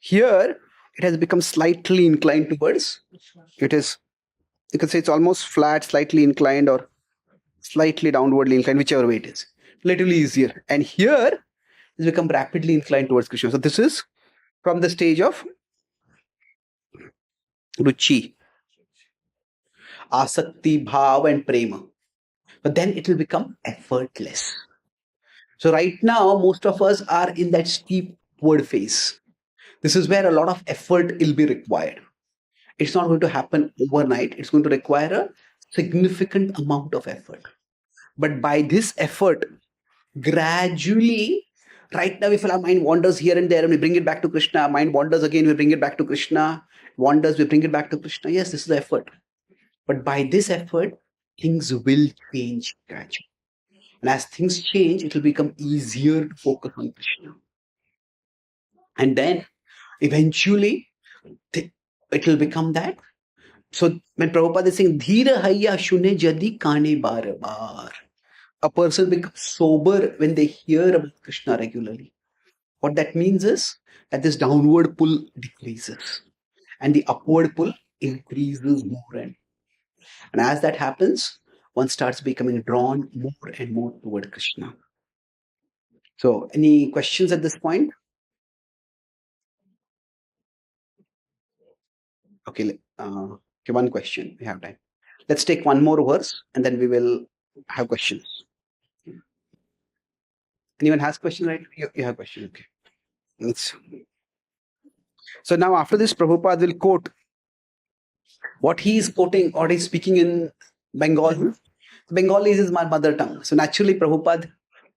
Here, it has become slightly inclined towards. It is, you can say it's almost flat, slightly inclined, or slightly downwardly inclined, whichever way it is. Relatively easier. And here, it's become rapidly inclined towards Krishna. So this is from the stage of ruchi, asakti, bhav, and prema. But then it will become effortless. So right now, most of us are in that steep word phase. This is where a lot of effort will be required. It's not going to happen overnight. It's going to require a significant amount of effort. But by this effort, gradually, right now, if our mind wanders here and there and we bring it back to Krishna, mind wanders again, we bring it back to Krishna, wanders, we bring it back to Krishna. Yes, this is the effort. But by this effort, things will change gradually. And as things change, it will become easier to focus on Krishna. And then eventually, it will become that. So when Prabhupada is saying, Dhira hayya shune jadi kane bar bar, a person becomes sober when they hear about Krishna regularly. What that means is that this downward pull decreases and the upward pull increases more and as that happens, one starts becoming drawn more and more toward Krishna. So any questions at this point? Okay, one question. We have time. Let's take one more verse and then we will have questions. Anyone has question, right? You have question. Okay. So now after this, Prabhupada will quote what he is quoting or he's speaking in Bengali. Bengali is his mother tongue. So naturally, Prabhupada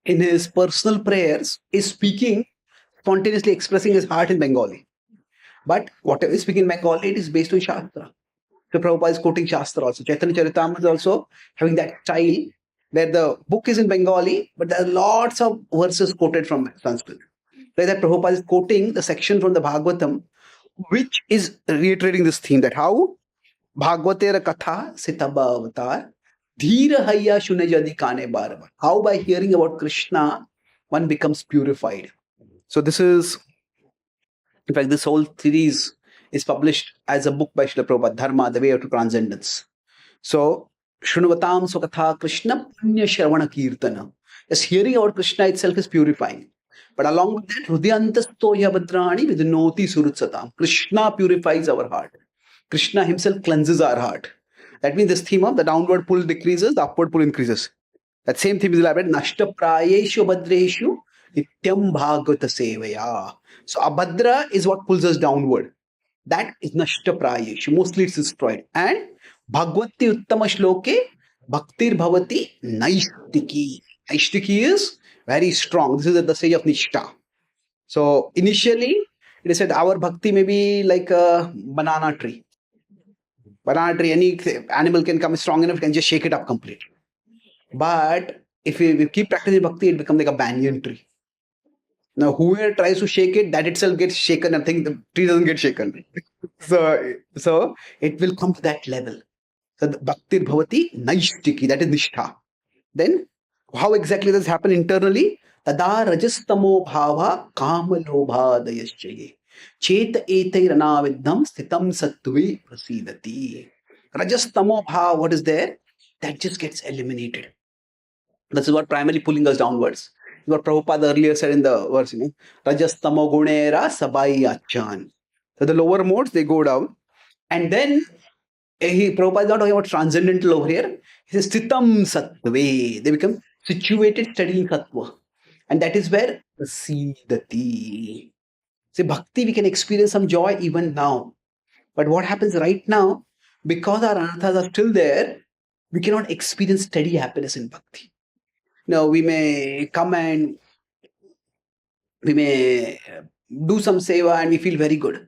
in his personal prayers is speaking, spontaneously expressing his heart in Bengali. But whatever is speaking in Bengali, it is based on Shastra. So Prabhupada is quoting Shastra also. Chaitanya Charitamrita is also having that style where the book is in Bengali, but there are lots of verses quoted from Sanskrit. Like that Prabhupada is quoting the section from the Bhagavatam, which is reiterating this theme that how Bhagavatera Katha Sitaba Avatar, Dhira Hayya Shune Jadi Kane Bar. How by hearing about Krishna, one becomes purified. So this is, in fact, this whole series is published as a book by Srila Prabhupada, Dharma, The Way to Transcendence. So, Shrunuvatam Sukatha Krishna Punya Shravana Kirtana. Just hearing about Krishna itself is purifying. But along with that, Hrudayantasto Yabadrani Vidnoti Surutsatam. Krishna purifies our heart. Krishna himself cleanses our heart. That means this theme of the downward pull decreases, the upward pull increases. That same theme is elaborated. Nashta Prayeshu Badreshu Nityam Bhagavata Sevaya. So Abhadra is what pulls us downward. That is Nashta Prayeshu. Mostly it's destroyed. And Bhagavati Uttama Shloke Bhaktir Bhavati Naishtiki. Naishtiki is very strong. This is at the stage of Nishta. So initially, it is said our bhakti may be like a banana tree. Banana tree, any animal can come strong enough, can just shake it up completely. But if we keep practicing bhakti, it becomes like a banyan tree. Now, whoever tries to shake it, that itself gets shaken. I think the tree doesn't get shaken. So it will come to that level. So the bhaktir bhavati naishtiki, that is nishtha. Then, how exactly does this happen internally? Tada rajastamo bhava kama lobha dayaschaye. Chet etairanavindam sthitam sattvi prasidati. Rajastamo bhava, what is there? That just gets eliminated. This is what primarily pulling us downwards. What Prabhupada earlier said in the verse, Rajastamo gunera sabai achan. So the lower modes, they go down. And then Prabhupada is not talking about transcendental over here. He says Sthitam Sattve. They become situated, steady in Sattva. And that is where Prasidati. See, bhakti, we can experience some joy even now. But what happens right now, because our anarthas are still there, we cannot experience steady happiness in bhakti. Now, we may come and we may do some seva and we feel very good.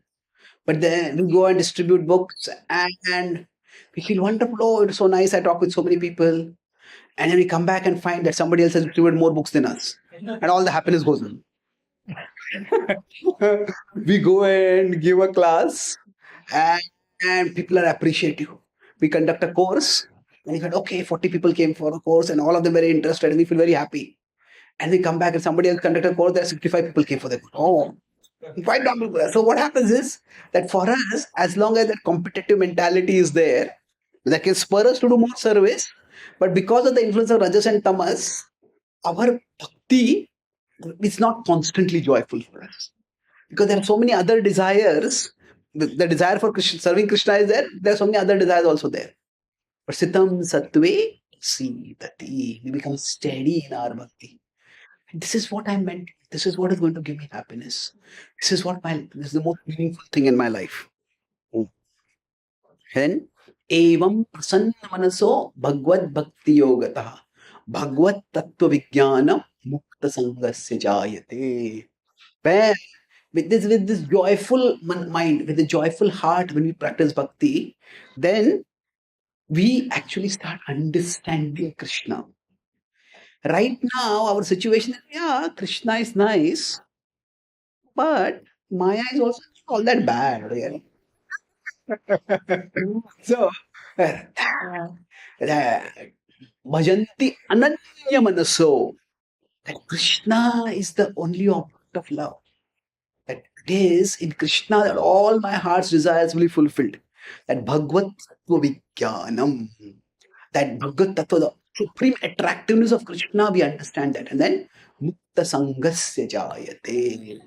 But then we go and distribute books and we feel wonderful. Oh, it's so nice. I talk with so many people. And then we come back and find that somebody else has distributed more books than us. And all the happiness goes on. We go and give a class and people are appreciative. We conduct a course and we find, okay, 40 people came for a course and all of them very interested and we feel very happy. And we come back and somebody else conducted a course, there are 65 people came for the course. Oh, quite normal. So what happens is that for us, as long as that competitive mentality is there, that can spur us to do more service. But because of the influence of Rajas and Tamas, our bhakti is not constantly joyful for us. Because there are so many other desires. The desire for serving Krishna is there. There are so many other desires also there. But Sitam Sattve Sidati. We become steady in our bhakti. This is what I meant. This is what is going to give me happiness. This is the most meaningful thing in my life. Then, evam prasanna manaso bhagavad bhakti yogataha bhagavad tattva vijnana mukta sangasya jayate. Where with this joyful mind, with the joyful heart, when we practice bhakti, then we actually start understanding Krishna. Right now, our situation is, Krishna is nice, but Maya is also not all that bad. So, bhajanti ananya manaso. That Krishna is the only object of love. That it is in Krishna that all my heart's desires will be fulfilled. That Bhagavad Tattva Vijnanam. That Bhagavad Tattva, the supreme attractiveness of Krishna, we understand that. And then Mukta Sangasya Jayate.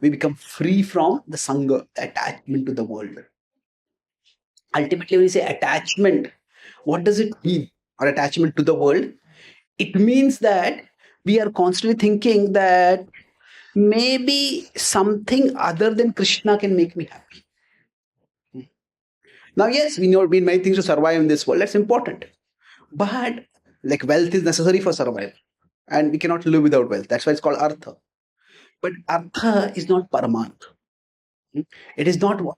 We become free from the Sangha, the attachment to the world. Ultimately, when we say attachment, what does it mean? Or attachment to the world? It means that we are constantly thinking that maybe something other than Krishna can make me happy. Now, yes, we know we need many things to survive in this world. That's important. But like wealth is necessary for survival. And we cannot live without wealth. That's why it's called Artha. But Artha is not Paramartha. It is not what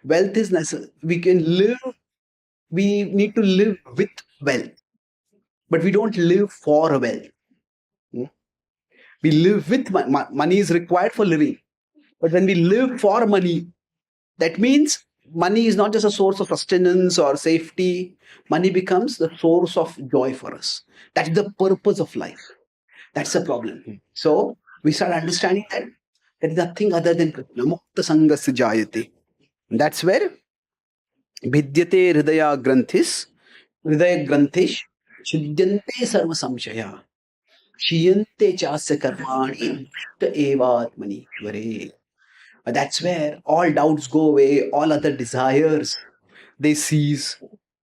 wealth is necessary. We need to live with wealth. But we don't live for wealth. We live with money is required for living. But when we live for money, that means money is not just a source of sustenance or safety. Money becomes the source of joy for us. That's the purpose of life. That's the problem. So we start understanding that There is nothing other than Krishna. Mukta sangasya jayate. That's where vidyate hridaya granthis chidyante sarva samshaya shiyante chasya karmani bhakta evatmani shvare. That's where all doubts go away, all other desires they cease,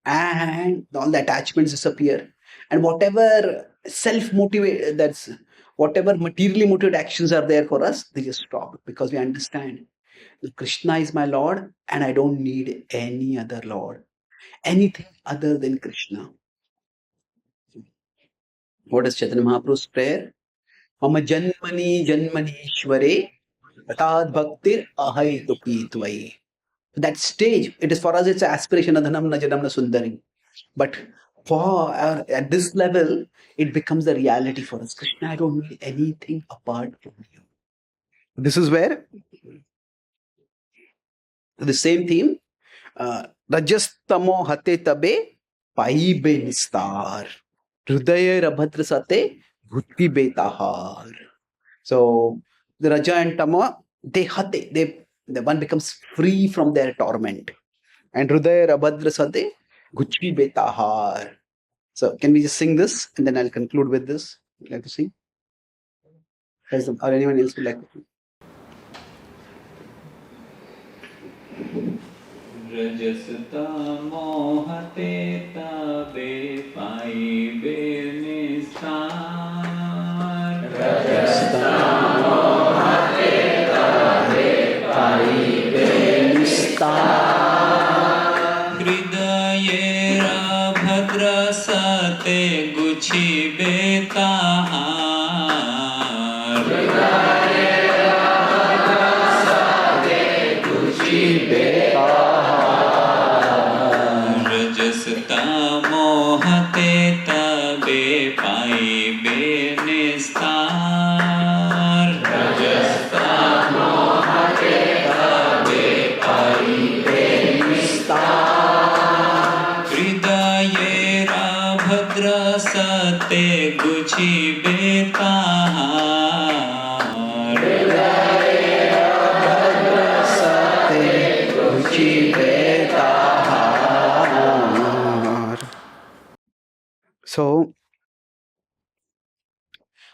and all the attachments disappear. And whatever self-motivate, that's whatever materially motivated actions are there for us, they just stop because we understand that Krishna is my Lord and I don't need any other Lord, anything other than Krishna. What is Chaitanya Mahaprabhu's prayer? Mama janmani janmani shvare tad bhaktir ahai tuki tvai. That stage, it is for us, it's an aspiration, adhanam na janam na sundari. But for at this level, it becomes the reality for us. Krishna, I don't need anything apart from you. This is where the same theme, Rajastamo hate tabe paibe nistar. Hridaya rabhadra sate bhuti betahar. So the Raja and Tama, they hate, the one becomes free from their torment. And Hridaya rabhadra sate guchhi betahar. So can we just sing this and then I'll conclude with this? Would you like to sing? Or anyone else would like to? रजसता मोहते तबे पाइबे निस्तार रजसता मोहते तबे पाइबे निस्तार हृदयेरा भद्र सते गुछिबे ताहार हृदयेरा भद्र सते गुछिबे रजसता मोहते तबे पाइबे निस्तार रजसता मोहते तबे पाइबे निस्तार हृदयेरा भद्र सते गुछिबे ताहार हृदयेरा भद्र सते गुछिबे So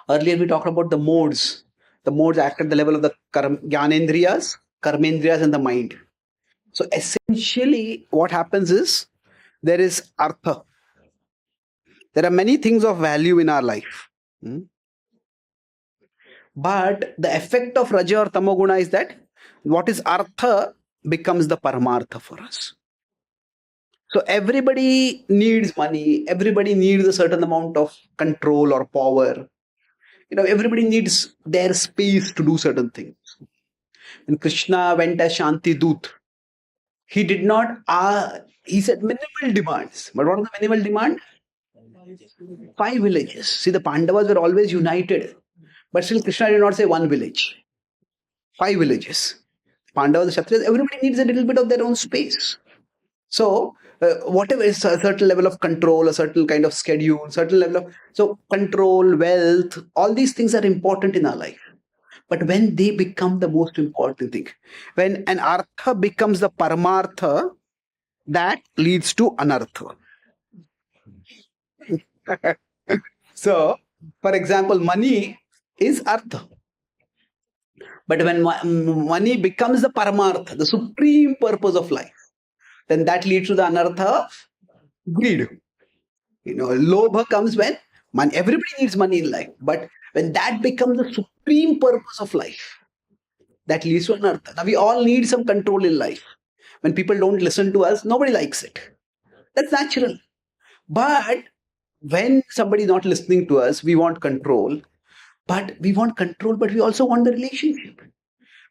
earlier we talked about the modes. The modes act at the level of the jnanendriyas, karmendriyas, and the mind. So essentially, what happens is there is artha. There are many things of value in our life. But the effect of Raja or Tamoguna is that what is artha becomes the paramartha for us. So everybody needs money. Everybody needs a certain amount of control or power. Everybody needs their space to do certain things. When Krishna went as Shanti Dut, he did not, he said minimal demands. But what was the minimal demand? 5 villages. See, the Pandavas were always united. But still Krishna did not say 1 village. 5 villages. Pandavas, the Kshatriyas, everybody needs a little bit of their own space. So, whatever is a certain level of control, a certain kind of schedule, certain level of... So, control, wealth, all these things are important in our life. But when they become the most important thing, when an artha becomes the paramartha, that leads to anartha. So, for example, money is artha. But when money becomes the paramartha, the supreme purpose of life, then that leads to the anartha of greed. Lobha comes when money, everybody needs money in life. But when that becomes the supreme purpose of life, that leads to anartha. Now we all need some control in life. When people don't listen to us, nobody likes it. That's natural. But when somebody is not listening to us, we want control. But we also want the relationship.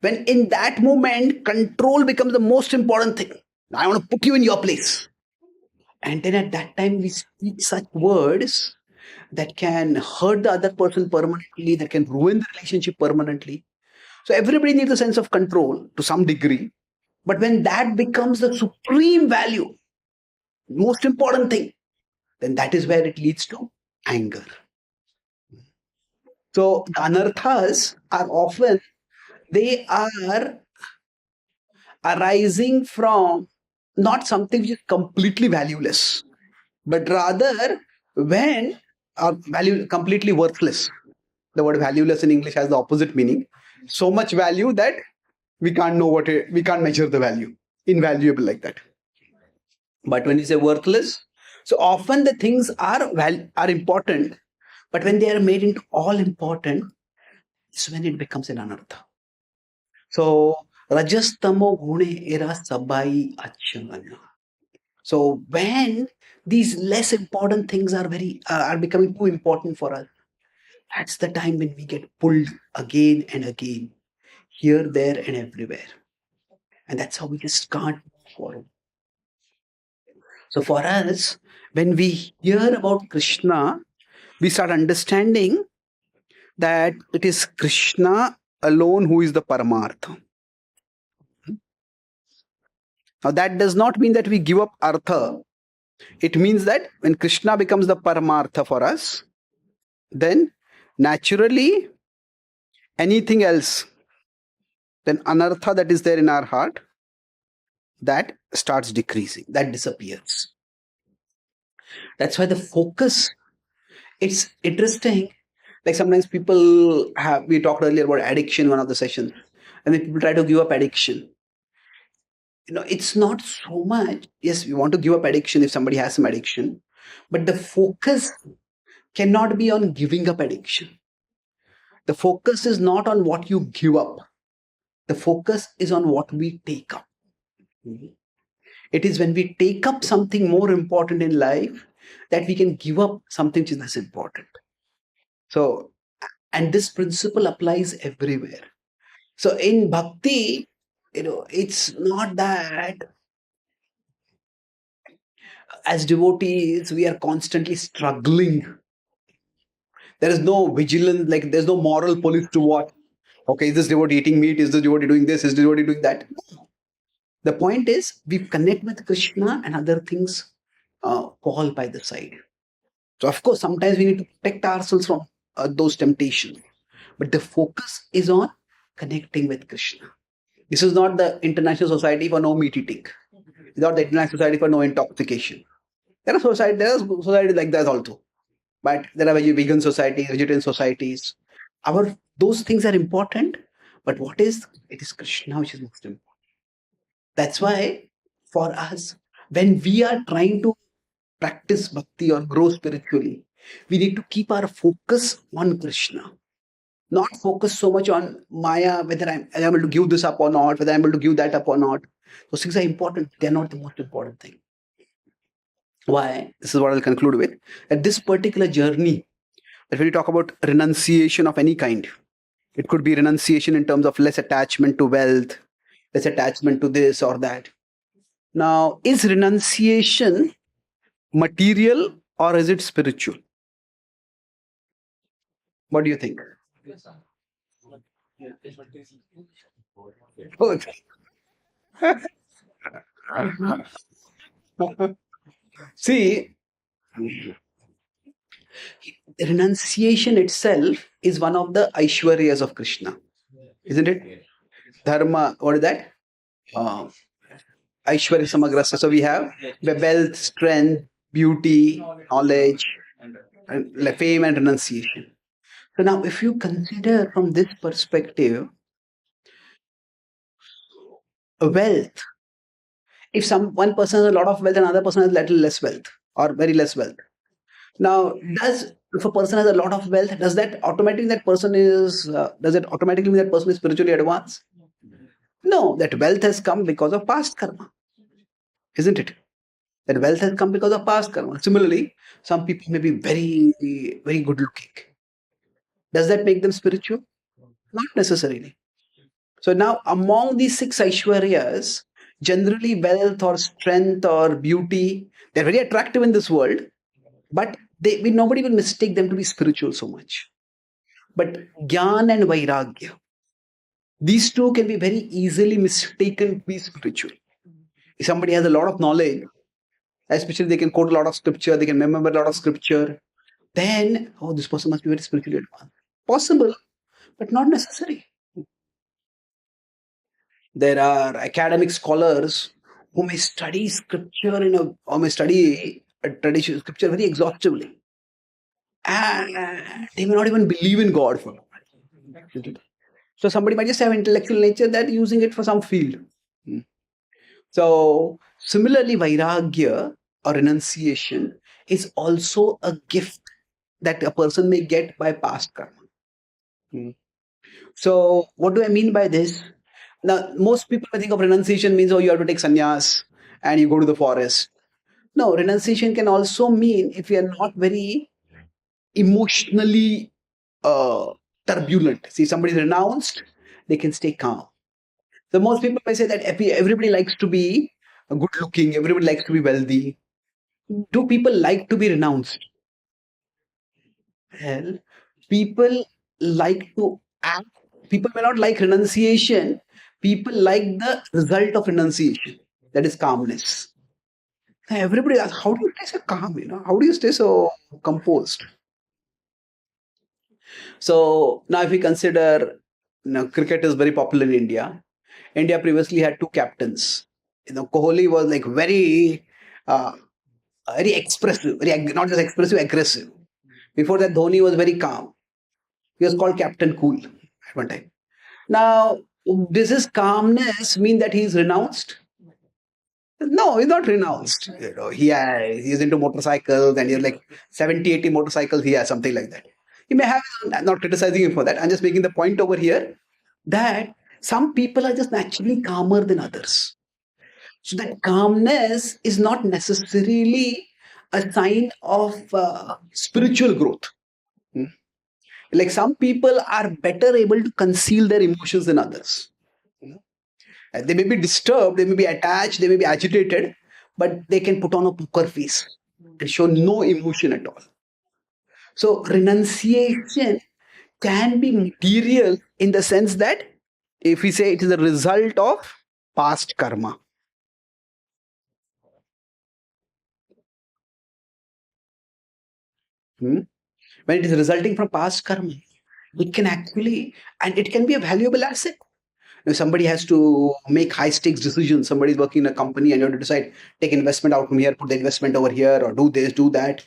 When in that moment, control becomes the most important thing. I want to put you in your place. And then at that time, we speak such words that can hurt the other person permanently, that can ruin the relationship permanently. So everybody needs a sense of control to some degree. But when that becomes the supreme value, most important thing, then that is where it leads to anger. So the anarthas are often they are arising from not something which is completely valueless, but rather when value completely worthless. The word valueless in English has the opposite meaning. So much value that we can't know we can't measure the value. Invaluable like that. But when you say worthless, so often the things are important, but when they are made into all important, is when it becomes an anartha. So rajastamo gune era sabai achamana. So when these less important things are becoming too important for us, that's the time when we get pulled again and again, here, there, and everywhere, and that's how we just can't move forward. So for us, when we hear about Krishna, we start understanding that it is Krishna alone who is the Paramartha. Now that does not mean that we give up Artha. It means that when Krishna becomes the Paramartha for us, then naturally anything else, then Anartha that is there in our heart, that starts decreasing, that disappears. That's why the focus, it's interesting. Like sometimes we talked earlier about addiction in one of the sessions, and then people try to give up addiction. It's not so much, yes, we want to give up addiction if somebody has some addiction, but the focus cannot be on giving up addiction. The focus is not on what you give up. The focus is on what we take up. It is when we take up something more important in life that we can give up something which is less important. So, and this principle applies everywhere. So in bhakti, it's not that as devotees we are constantly struggling. There is no vigilance, like there's no moral police to watch. Okay, is this devotee eating meat? Is this devotee doing this? Is this devotee doing that? No. The point is we connect with Krishna and other things fall by the side. So of course, sometimes we need to protect ourselves from those temptations. But the focus is on connecting with Krishna. This is not the International Society for No Meat Eating. It's not the International Society for No Intoxication. There are societies like that also. But there are vegan societies, vegetarian societies. Those things are important, but it is Krishna which is most important. That's why for us, when we are trying to practice bhakti or grow spiritually, we need to keep our focus on Krishna. Not focus so much on Maya, whether I'm able to give this up or not, whether I'm able to give that up or not. Those things are important. They're not the most important thing. Why? This is what I'll conclude with. At this particular journey, that when you talk about renunciation of any kind, it could be renunciation in terms of less attachment to wealth, less attachment to this or that. Now, is renunciation material or is it spiritual? What do you think? Both. See, renunciation itself is one of the Aishwaryas of Krishna, isn't it? Dharma, what is that? Aishwarya Samagrasa. So we have the wealth, strength, beauty, knowledge, and fame and renunciation. So now, if you consider from this perspective, wealth, if one person has a lot of wealth and another person has little less wealth or very less wealth. Now, if a person has a lot of wealth, does it automatically mean that person is spiritually advanced? No, that wealth has come because of past karma, isn't it? That wealth has come because of past karma. Similarly, some people may be very, very good looking. Does that make them spiritual? Not necessarily. So now, among these six Aishwaryas, generally wealth or strength or beauty, they're very attractive in this world, but nobody will mistake them to be spiritual so much. But Gyan and Vairagya, these two can be very easily mistaken to be spiritual. If somebody has a lot of knowledge, especially they can quote a lot of scripture, they can remember a lot of scripture, then, this person must be very spiritually advanced. Possible, but not necessary. There are academic scholars who may study scripture or may study traditional scripture very exhaustively, and they may not even believe in God for. So somebody might just have intellectual nature that using it for some field. Hmm. So similarly, vairagya or renunciation is also a gift that a person may get by past karma. Hmm. So what do I mean by this? Now, most people think of renunciation means, oh, you have to take sannyas and you go to the forest. No, renunciation can also mean if you are not very emotionally uh, turbulent. See, somebody renounced, they can stay calm. So most people may say that everybody likes to be good looking, everybody likes to be wealthy. Do people like to be renounced? Well, people like to act. People may not like renunciation. People like the result of renunciation. That is calmness. Now, everybody asks, how do you stay so calm? How do you stay so composed? So now, if we consider, cricket is very popular in India. India previously had two captains. Kohli was like uh, very expressive, not just expressive, aggressive. Before that, Dhoni was very calm. He was called Captain Cool at one time. Now, does his calmness mean that he is renounced? No, he's not renounced. He's into motorcycles and he's like 70, 80 motorcycles. He has something like that. He may have, I'm not criticizing him for that. I'm just making the point over here that some people are just naturally calmer than others. So that calmness is not necessarily a sign of spiritual growth. Hmm. Like some people are better able to conceal their emotions than others. They may be disturbed, they may be attached, they may be agitated, but they can put on a poker face and show no emotion at all. So renunciation can be material in the sense that if we say it is a result of past karma. Hmm? When it is resulting from past karma, it can actually, and it can be a valuable asset. If somebody has to make high stakes decisions, somebody is working in a company and you have to decide, take investment out from here, put the investment over here, or do this, do that.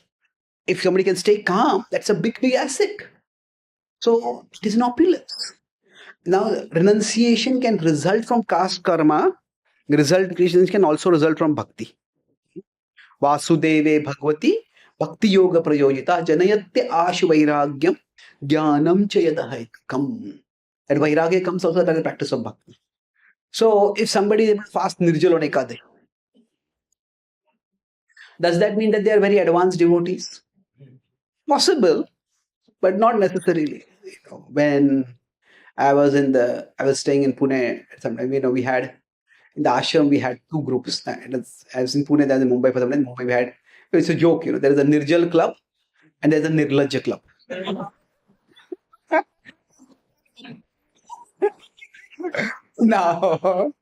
If somebody can stay calm, that's a big, big asset. So it is an opulence. Now, renunciation can result from caste karma. Result can also result from bhakti. Vasudeve Bhagavati Bhakti Yoga Prayojita Janayatya Ashu Vairagyam Jnanam Chayadahaitkam. That Vairagya comes also as a practice of bhakti. So if somebody is able to fast Nirjal on Ekadashi, does that mean that they are very advanced devotees? Possible, but not necessarily. When I was staying in Pune. Sometimes we had in the ashram we had two groups. I was in Pune, then in Mumbai for some time. In Mumbai we had. It's a joke, there is a Nirjal club and there's a Nirlajja club. Now,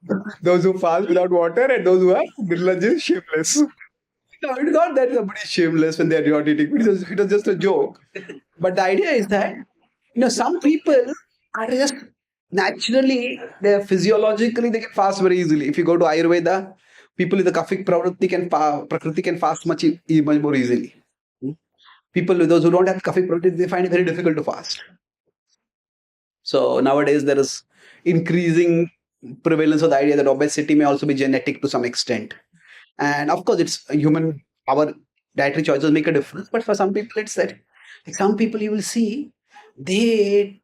those who fast without water and those who are Nirlajja shameless. No, it's not that somebody is shameless when they are not eating. It was just a joke. But the idea is that some people are just naturally, they're physiologically they can fast very easily. If you go to Ayurveda, people with the Kafik Prakriti can fast much more easily. Hmm? People with those who don't have Kafik Prakriti, they find it very difficult to fast. So nowadays there is increasing prevalence of the idea that obesity may also be genetic to some extent. And of course, it's a human, our dietary choices make a difference. But for some people, it's that. Like some people you will see, they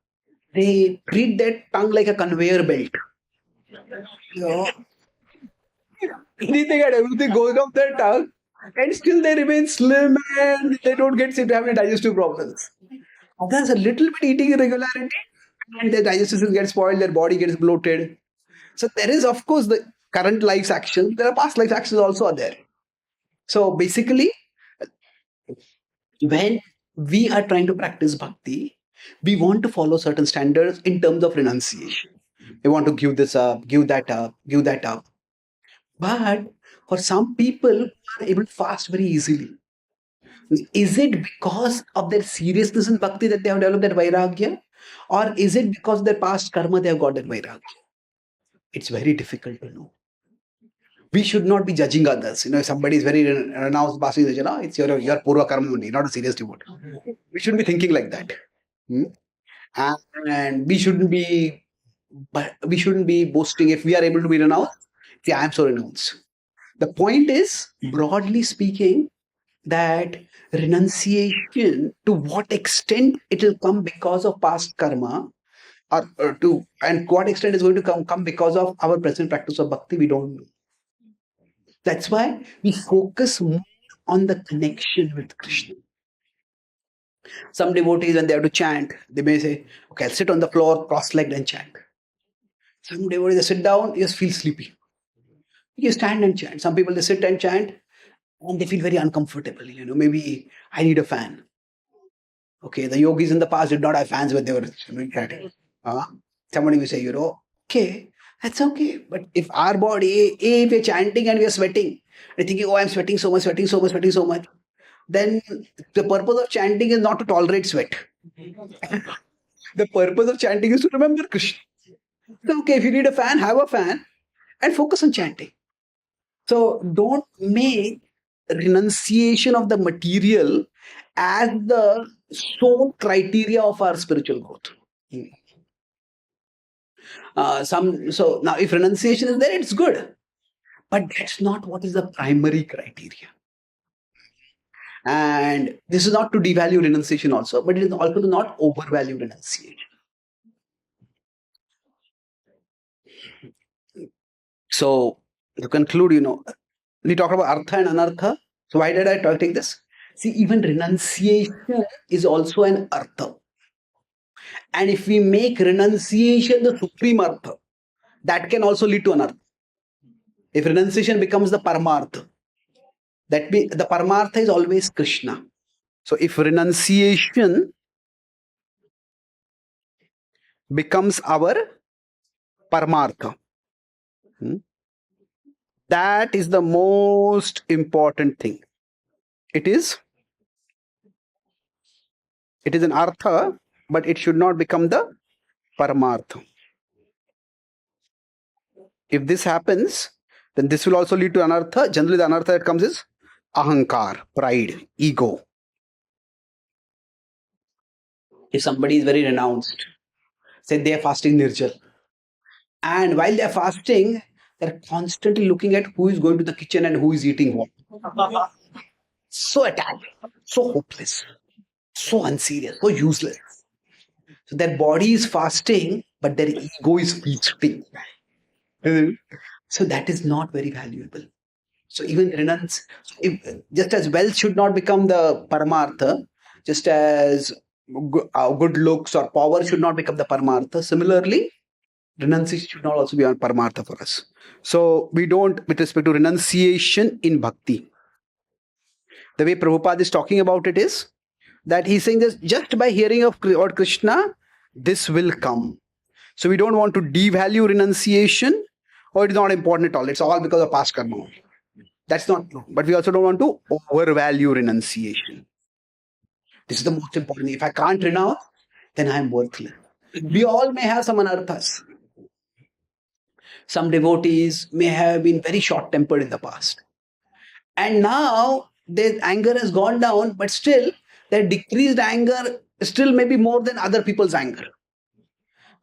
treat their tongue like a conveyor belt. You know, anything and everything goes off their tongue, and still they remain slim and they don't seem to have any digestive problems. There's a little bit eating irregularity, and their digestive system gets spoiled, their body gets bloated. So there is, of course, the current life's action. There are past life actions also are there. So basically, when we are trying to practice bhakti, we want to follow certain standards in terms of renunciation. We want to give this up, give that up, give that up. But for some people who are able to fast very easily, is it because of their seriousness in bhakti that they have developed that vairagya? Or is it because of their past karma they have got that vairagya? It's very difficult to know. We should not be judging others. If somebody is very renounced, passing, it's your purva karma only, not a serious devote. We shouldn't be thinking like that. Hmm? And we shouldn't be boasting if we are able to be renounced. See, I am so renounced. The point is, broadly speaking, that renunciation, to what extent it will come because of past karma, or to and what extent is going to come because of our present practice of bhakti, we don't know. That's why we focus more on the connection with Krishna. Some devotees, when they have to chant, they may say, okay, I'll sit on the floor, cross-legged and chant. Some devotees, they sit down, you just feel sleepy. You stand and chant. Some people, they sit and chant and they feel very uncomfortable. Maybe I need a fan. Okay, the yogis in the past did not have fans when they were chanting. Somebody will say, okay, that's okay. But if our body, if we're chanting and we're sweating, and thinking, oh, I'm sweating so much, sweating so much, sweating so much, then the purpose of chanting is not to tolerate sweat. The purpose of chanting is to remember Krishna. So, okay, if you need a fan, have a fan and focus on chanting. So, don't make renunciation of the material as the sole criteria of our spiritual growth. So now, if renunciation is there, it's good, but that's not what is the primary criteria. And this is not to devalue renunciation also, but it is also to not overvalue renunciation. So to conclude, we talk about artha and anartha. So why did I take this? See, even renunciation is also an artha. And if we make renunciation the supreme artha, that can also lead to anartha. If renunciation becomes the paramartha, the paramartha is always Krishna. So if renunciation becomes our paramartha, that is the most important thing. It is an artha, but it should not become the paramartha. If this happens, then this will also lead to anartha. Generally, the anartha that comes is ahankar, pride, ego. If somebody is very renounced, say they are fasting nirjal, and while they are fasting, they're constantly looking at who is going to the kitchen and who is eating what. So attached, so hopeless, so unserious, so useless. So their body is fasting, but their ego is feasting. So that is not very valuable. So even just as wealth should not become the paramartha, just as good looks or power should not become the paramartha, similarly, renunciation should not also be on paramartha for us. So we don't, with respect to renunciation in bhakti, the way Prabhupada is talking about it is that he's saying this just by hearing of Lord Krishna, this will come. So we don't want to devalue renunciation, or it's not important at all. It's all because of past karma. That's not true. But we also don't want to overvalue renunciation. This is the most important thing. If I can't renounce, then I am worthless. We all may have some anarthas. Some devotees may have been very short-tempered in the past. And now their anger has gone down, but still their decreased anger still may be more than other people's anger.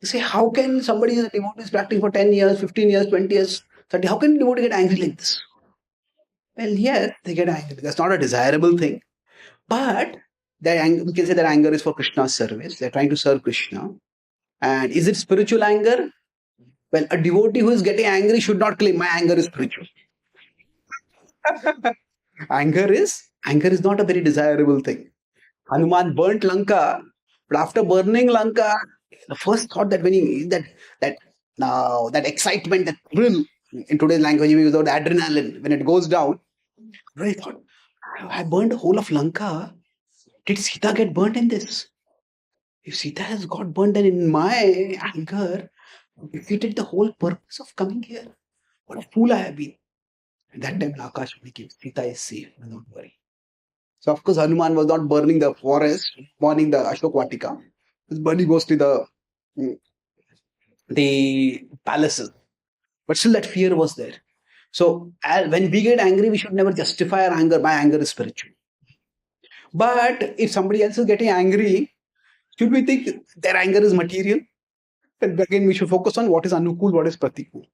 You say, how can somebody who is a devotee is practicing for 10 years, 15 years, 20 years, 30, how can a devotee get angry like this? Well, yes, they get angry. That's not a desirable thing. But their anger, we can say their anger is for Krishna's service. They're trying to serve Krishna. And is it spiritual anger? Well, a devotee who is getting angry should not claim my anger is spiritual. Anger is not a very desirable thing. Hanuman burnt Lanka, but after burning Lanka, the first thought that when he that excitement, that thrill, in today's language we use the word adrenaline, when it goes down, I thought, I burned the whole of Lanka. Did Sita get burnt in this? If Sita has got burnt, then in my anger, I defeated the whole purpose of coming here. What a fool I have been. At that time, Akashvani came. Sita is safe. Don't worry. So, of course, Hanuman was not burning the forest, burning the Ashok Vatika. He was burning mostly the palaces. but still that fear was there. So when we get angry, we should never justify our anger. My anger is spiritual. But if somebody else is getting angry, should we think their anger is material? Then again, we should focus on what is anukul, what is pratikul.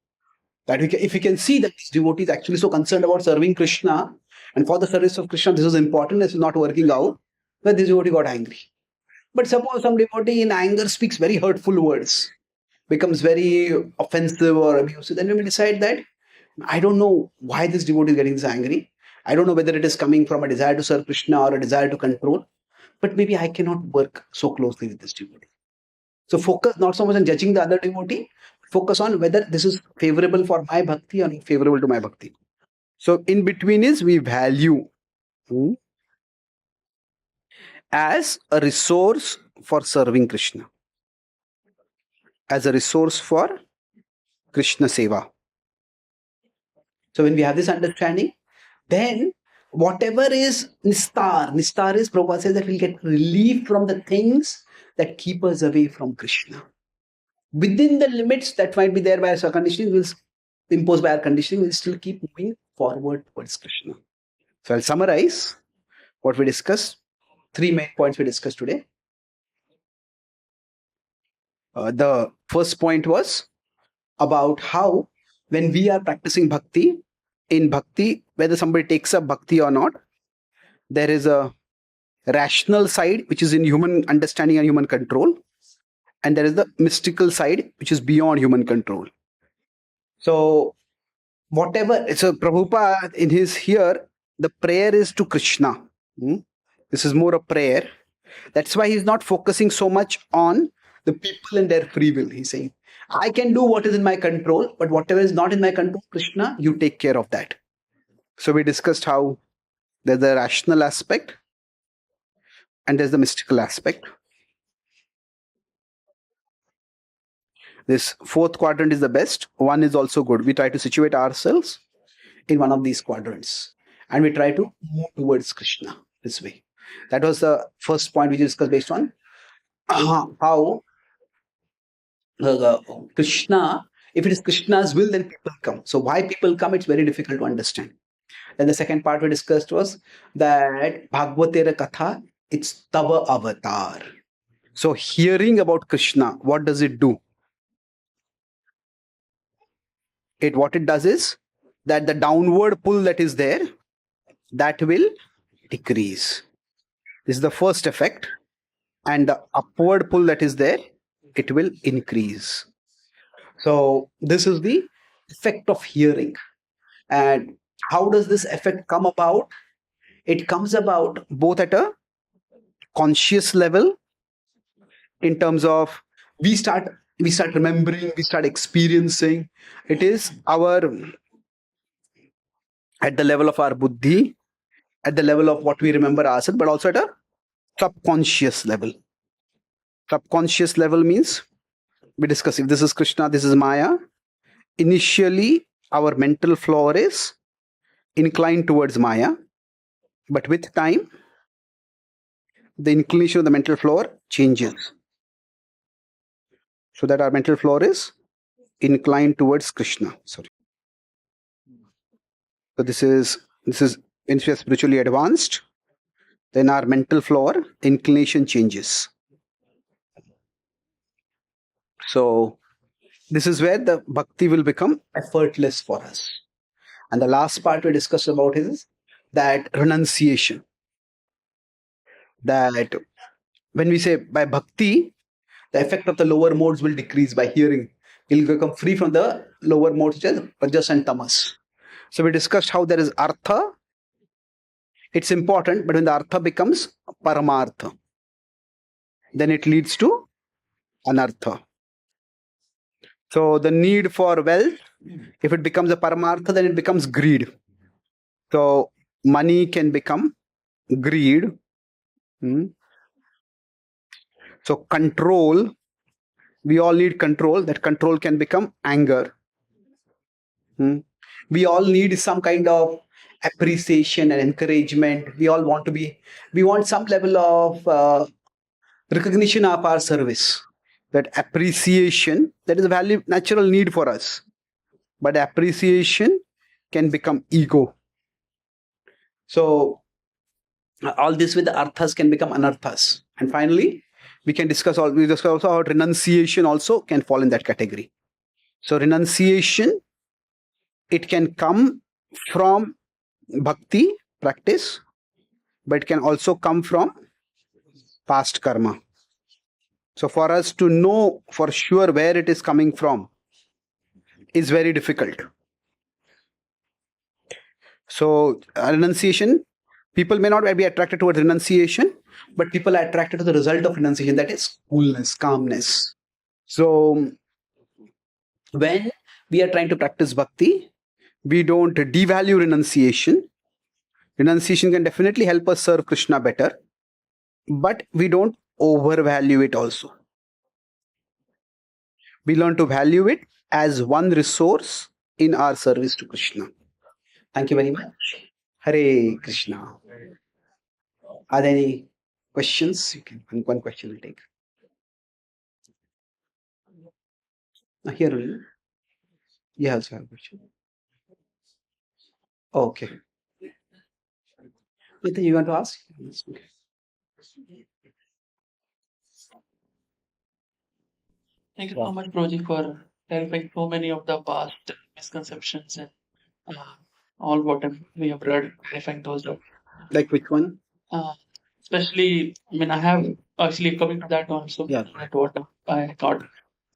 That if we can see that this devotee is actually so concerned about serving Krishna, and for the service of Krishna, this is important, this is not working out, then this devotee got angry. But suppose some devotee in anger speaks very hurtful words, becomes very offensive or abusive, then we may decide that I don't know why this devotee is getting this angry. I don't know whether it is coming from a desire to serve Krishna or a desire to control, but maybe I cannot work so closely with this devotee. So focus not so much on judging the other devotee, focus on whether this is favorable for my bhakti or favorable to my bhakti. So in between is we value as a resource for serving Krishna, as a resource for Krishna seva. So when we have this understanding, then whatever is nistar is, Prabhupada says that we'll get relief from the things that keep us away from Krishna. Within the limits that might be there by our conditioning, we'll imposed by our conditioning, we'll still keep moving forward towards Krishna. So I'll summarize what we discussed. 3 main points we discussed today. The first point was about how when we are practicing bhakti, in bhakti, whether somebody takes up bhakti or not, there is a rational side which is in human understanding and human control, and there is the mystical side which is beyond human control. So Prabhupada in his here, the prayer is to Krishna. This is more a prayer. That's why he's not focusing so much on the people and their free will. He's saying, I can do what is in my control, but whatever is not in my control, Krishna, you take care of that. So we discussed how there's the rational aspect and there's the mystical aspect. This fourth quadrant is the best. One is also good. We try to situate ourselves in one of these quadrants and we try to move towards Krishna this way. That was the first point we discussed based on how Krishna, if it is Krishna's will, then people come. So why people come, it's very difficult to understand. Then the second part we discussed was that Bhagavatera Katha, it's Tava Avatar. So hearing about Krishna, what does it do? What it does is that the downward pull that is there, that will decrease. This is the first effect. And the upward pull that is there, it will increase. So this is the effect of hearing. And how does this effect come about? It comes about both at a conscious level, in terms of we start remembering, we start experiencing. It is at the level of our buddhi, at the level of what we remember ourselves, but also at a subconscious level. Subconscious level means, we discuss if this is Krishna, this is Maya. Initially, our mental floor is inclined towards Maya, but with time, the inclination of the mental floor changes, so that our mental floor is inclined towards Krishna. Sorry. So this is when we are spiritually advanced, then our mental floor inclination changes. So this is where the bhakti will become effortless for us. And the last part we discussed about is that renunciation. That when we say by bhakti, the effect of the lower modes will decrease by hearing. We'll become free from the lower modes, which is rajas and tamas. So we discussed how there is artha. It's important, but when the artha becomes paramartha, then it leads to anartha. So the need for wealth, if it becomes a paramartha, then it becomes greed. So money can become greed. So control, we all need control. That control can become anger. We all need some kind of appreciation and encouragement. We want some level of recognition of our service. That appreciation, that is a natural need for us. but appreciation can become ego. So all this with the arthas can become anarthas. And finally, we discuss also how renunciation also can fall in that category. So renunciation, it can come from bhakti practice, but it can also come from past karma. So for us to know for sure where it is coming from is very difficult. So renunciation, people may not be attracted towards renunciation, but people are attracted to the result of renunciation, that is coolness, calmness. So when we are trying to practice bhakti, we don't devalue renunciation. Renunciation can definitely help us serve Krishna better, but we don't overvalue it also. We learn to value it as one resource in our service to Krishna. Thank you very much. Hare Krishna. Are there any questions? You can one question will take. Here only. You also have a question. Okay. Anything you want to ask? Okay. Thank you so much, Prabhuji, for clarifying so many of the past misconceptions and all what we have read, clarifying those. Like which one? Especially, I mean, I have actually coming to that also. Yeah. That's what I thought.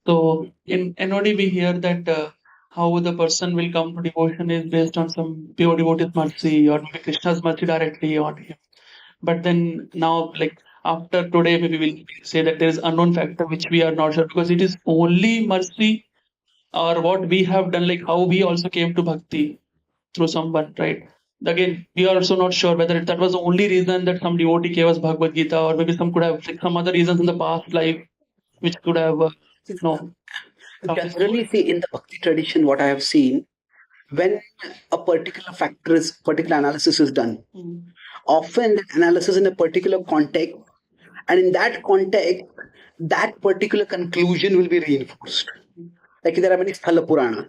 So in NOD, we hear that how the person will come to devotion is based on some pure devotee's mercy or maybe Krishna's mercy directly on him. But then now, like after today, maybe we'll say that there is unknown factor which we are not sure because it is only mercy or what we have done, like how we also came to bhakti through someone, right? Again, we are also not sure whether that was the only reason that some devotee gave us Bhagavad Gita, or maybe some could have like some other reasons in the past life which could have, Generally, see in the bhakti tradition, what I have seen, when a particular analysis is done, often that analysis in a particular context, and in that context, that particular conclusion will be reinforced. Like there are many Sthala Puranas.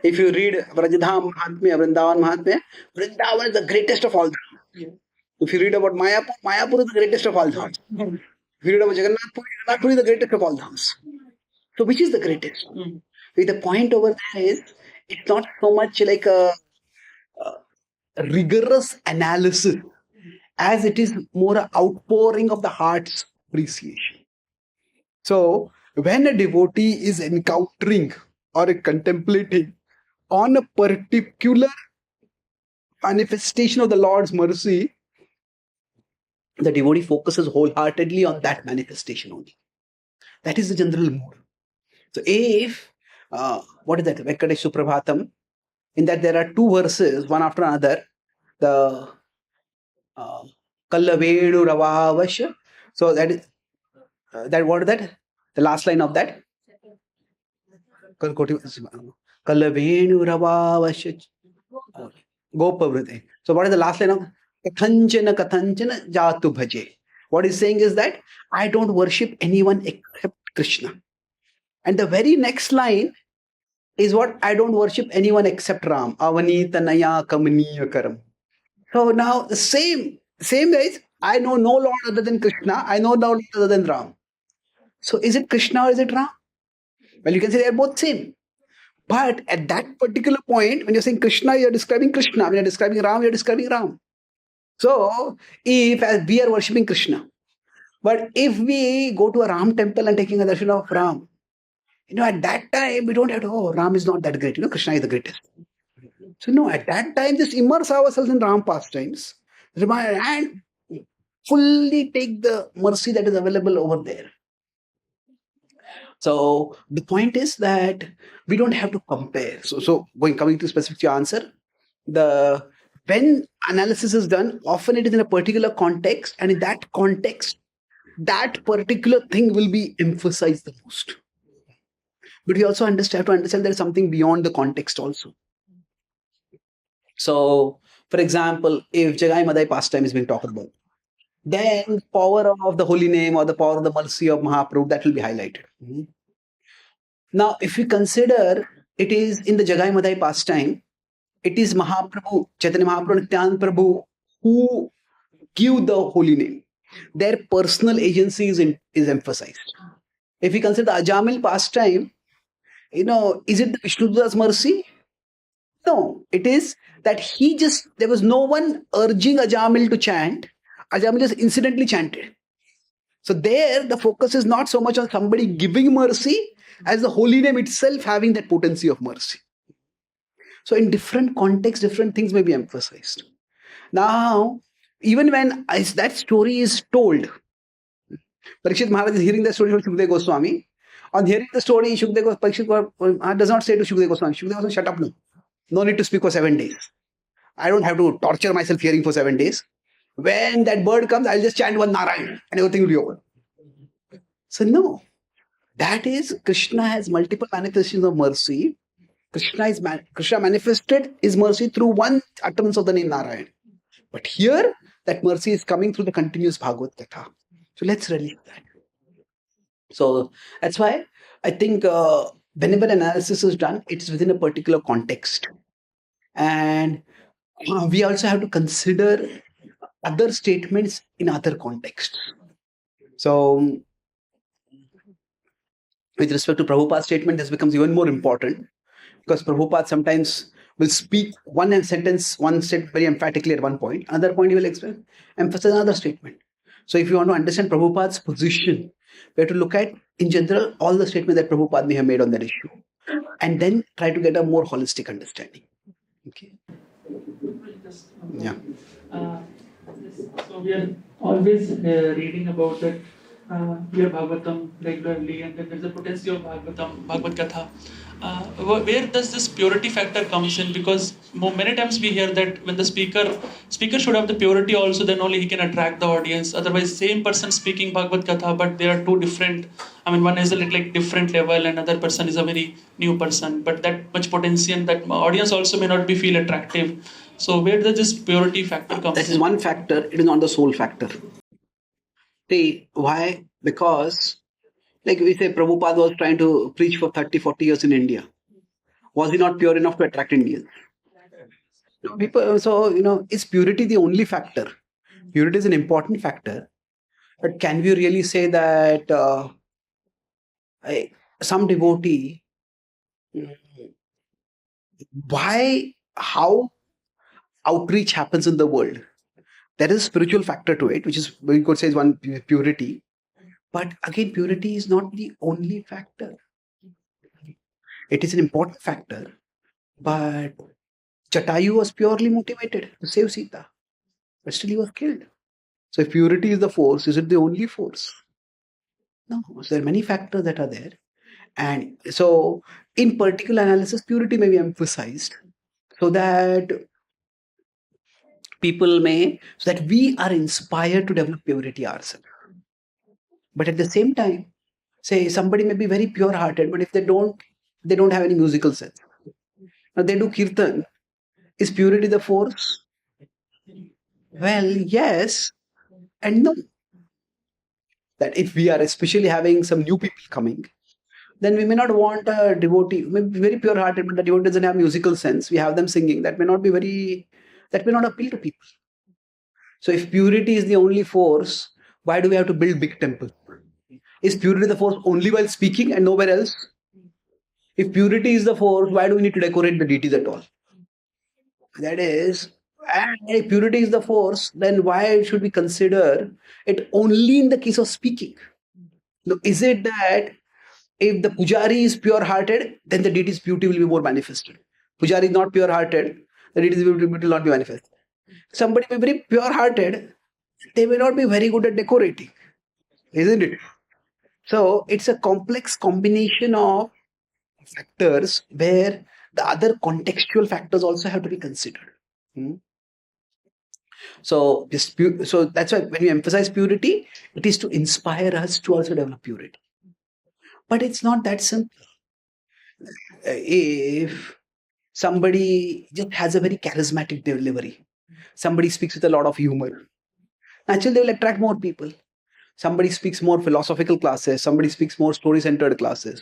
If you read Vrajadham Mahatmya, Vrindavan Mahatmya, Vrindavan is the greatest of all dhams. Yeah. If you read about Mayapur, Mayapur is the greatest of all dhams. If you read about Jagannath Puri, Jagannath Puri is the greatest of all dhams. So which is the greatest? The point over there is, it's not so much like a rigorous analysis as it is more an outpouring of the heart's appreciation. So when a devotee is encountering or contemplating on a particular manifestation of the Lord's mercy, the devotee focuses wholeheartedly on that manifestation only. That is the general mood. So if, what is that, Venkatesh Suprabhatam, in that there are two verses, one after another, the Kallavenu Ravavasya. So that is, that what is that? The last line of that? Kallavenu Ravavasya Gopavrite. So what is the last line of Kathanchana Kathanchana Jatu Bhaje? What he's saying is that I don't worship anyone except Krishna. And the very next line is what? I don't worship anyone except Ram. Avanita Naya Kamaniya Karam. So now the same is, I know no Lord other than Krishna, I know no Lord other than Ram. So is it Krishna or is it Ram? Well, you can say they are both same. But at that particular point, when you're saying Krishna, you're describing Krishna. When you're describing Ram, you're describing Ram. So if as we are worshipping Krishna, but if we go to a Ram temple and taking a darshan of Ram, at that time we don't have to, oh, Ram is not that great. Krishna is the greatest. So no, at that time, just immerse ourselves in Ram pastimes and fully take the mercy that is available over there. So the point is that we don't have to compare. So coming to specific answer, when analysis is done, often it is in a particular context, and in that context, that particular thing will be emphasized the most. But we also have to understand there is something beyond the context also. So, for example, if Jagai Madai pastime is being talked about, then the power of the holy name or the power of the mercy of Mahaprabhu, that will be highlighted. Now, if we consider it is in the Jagai Madai pastime, it is Mahaprabhu, Chaitanya Mahaprabhu, Nityananda Prabhu who give the holy name. Their personal agency is emphasized. If we consider the Ajamil pastime, is it the Vishnuda's mercy? No, it is that there was no one urging Ajamil to chant. Ajamil just incidentally chanted. So there, the focus is not so much on somebody giving mercy as the holy name itself having that potency of mercy. So in different contexts, different things may be emphasized. Now, even when that story is told, Parikshit Maharaj is hearing the story from Shukdev Goswami. On hearing the story, Parikshit does not say to Shukdev Goswami, Shukdev Goswami, shut up now. No need to speak for 7 days. I don't have to torture myself hearing for 7 days. When that bird comes, I'll just chant one Narayan and everything will be over. So no, that is Krishna has multiple manifestations of mercy. Krishna manifested his mercy through one utterance of the name Narayan. But here, that mercy is coming through the continuous Bhagavad Katha. So let's relive that. So that's why I think whenever analysis is done, it's within a particular context. And we also have to consider other statements in other contexts. So with respect to Prabhupada's statement, this becomes even more important because Prabhupada sometimes will speak one sentence very emphatically at one point. Another point he will emphasize another statement. So if you want to understand Prabhupada's position, we have to look at, in general, all the statements that Prabhupada may have made on that issue and then try to get a more holistic understanding. Okay. Yeah. So we are always reading about that we are Bhagavatam regularly, and then there's a potency of Bhagavad Katha. Where does this purity factor comes in? Because many times we hear that when the speaker should have the purity also, then only he can attract the audience. Otherwise, same person speaking Bhagavad Katha, but they are two different. I mean, one is a little like different level, and another person is a very new person. But that much potency and that audience also may not be feel attractive. So where does this purity factor come? That is one factor. It is not the sole factor. See, why? Because, like we say, Prabhupada was trying to preach for 30, 40 years in India. Was he not pure enough to attract Indians? People, so, is purity the only factor? Purity is an important factor. But can we really say that some devotee, how outreach happens in the world? There is a spiritual factor to it, which is, we could say, is one purity. But again, purity is not the only factor. It is an important factor. But Jatayu was purely motivated to save Sita. But still he was killed. So if purity is the force, is it the only force? No. So there are many factors that are there. And so in particular analysis, purity may be emphasized so that so that we are inspired to develop purity ourselves. But at the same time, say somebody may be very pure-hearted, but if they don't have any musical sense. Now they do kirtan. Is purity the force? Well, yes and no. That if we are especially having some new people coming, then we may not want a devotee, may be very pure-hearted, but the devotee doesn't have musical sense. We have them singing. That may not appeal to people. So if purity is the only force, why do we have to build big temples? Is purity the force only while speaking and nowhere else? If purity is the force, why do we need to decorate the deities at all? That is, and if purity is the force, then why should we consider it only in the case of speaking? Now, is it that if the pujari is pure-hearted, then the deity's beauty will be more manifested? Pujari is not pure-hearted, the deity's beauty will not be manifested. Somebody may be very pure-hearted, they may not be very good at decorating, isn't it? So it's a complex combination of factors where the other contextual factors also have to be considered. So that's why when we emphasize purity, it is to inspire us to also develop purity. But it's not that simple. If somebody just has a very charismatic delivery, somebody speaks with a lot of humor, naturally they will attract more people. Somebody speaks more philosophical classes, somebody speaks more story-centered classes.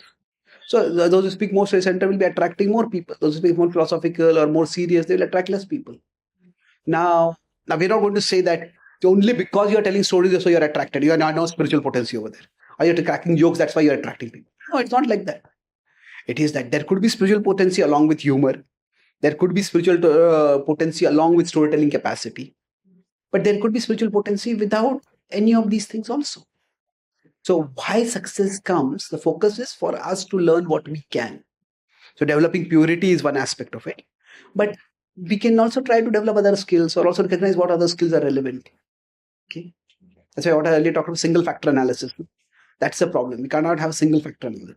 So those who speak more story center will be attracting more people. Those who speak more philosophical or more serious, they will attract less people. Now we're not going to say that only because you're telling stories, so you're attracted. You are not no spiritual potency over there. Or you're cracking jokes, that's why you're attracting people. No, it's not like that. It is that there could be spiritual potency along with humor. There could be spiritual potency along with storytelling capacity. But there could be spiritual potency without any of these things also. So why success comes, the focus is for us to learn what we can. So developing purity is one aspect of it. But we can also try to develop other skills or also recognize what other skills are relevant. Okay. That's why what I earlier talked about single factor analysis. That's the problem. We cannot have single factor analysis.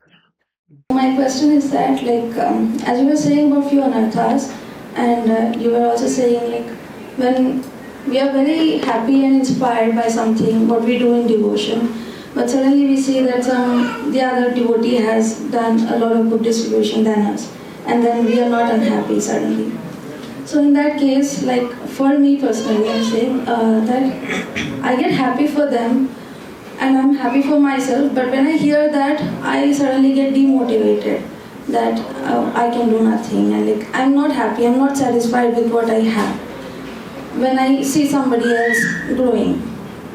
My question is that, like, as you were saying about few anarthas, and you were also saying, like, when we are very happy and inspired by something, what we do in devotion, but suddenly we see that the other devotee has done a lot of good distribution than us, and then we are not unhappy suddenly. So in that case, like, for me personally, I'm saying that I get happy for them, and I'm happy for myself, but when I hear that, I suddenly get demotivated that I can do nothing, and like I'm not happy, I'm not satisfied with what I have. When I see somebody else growing,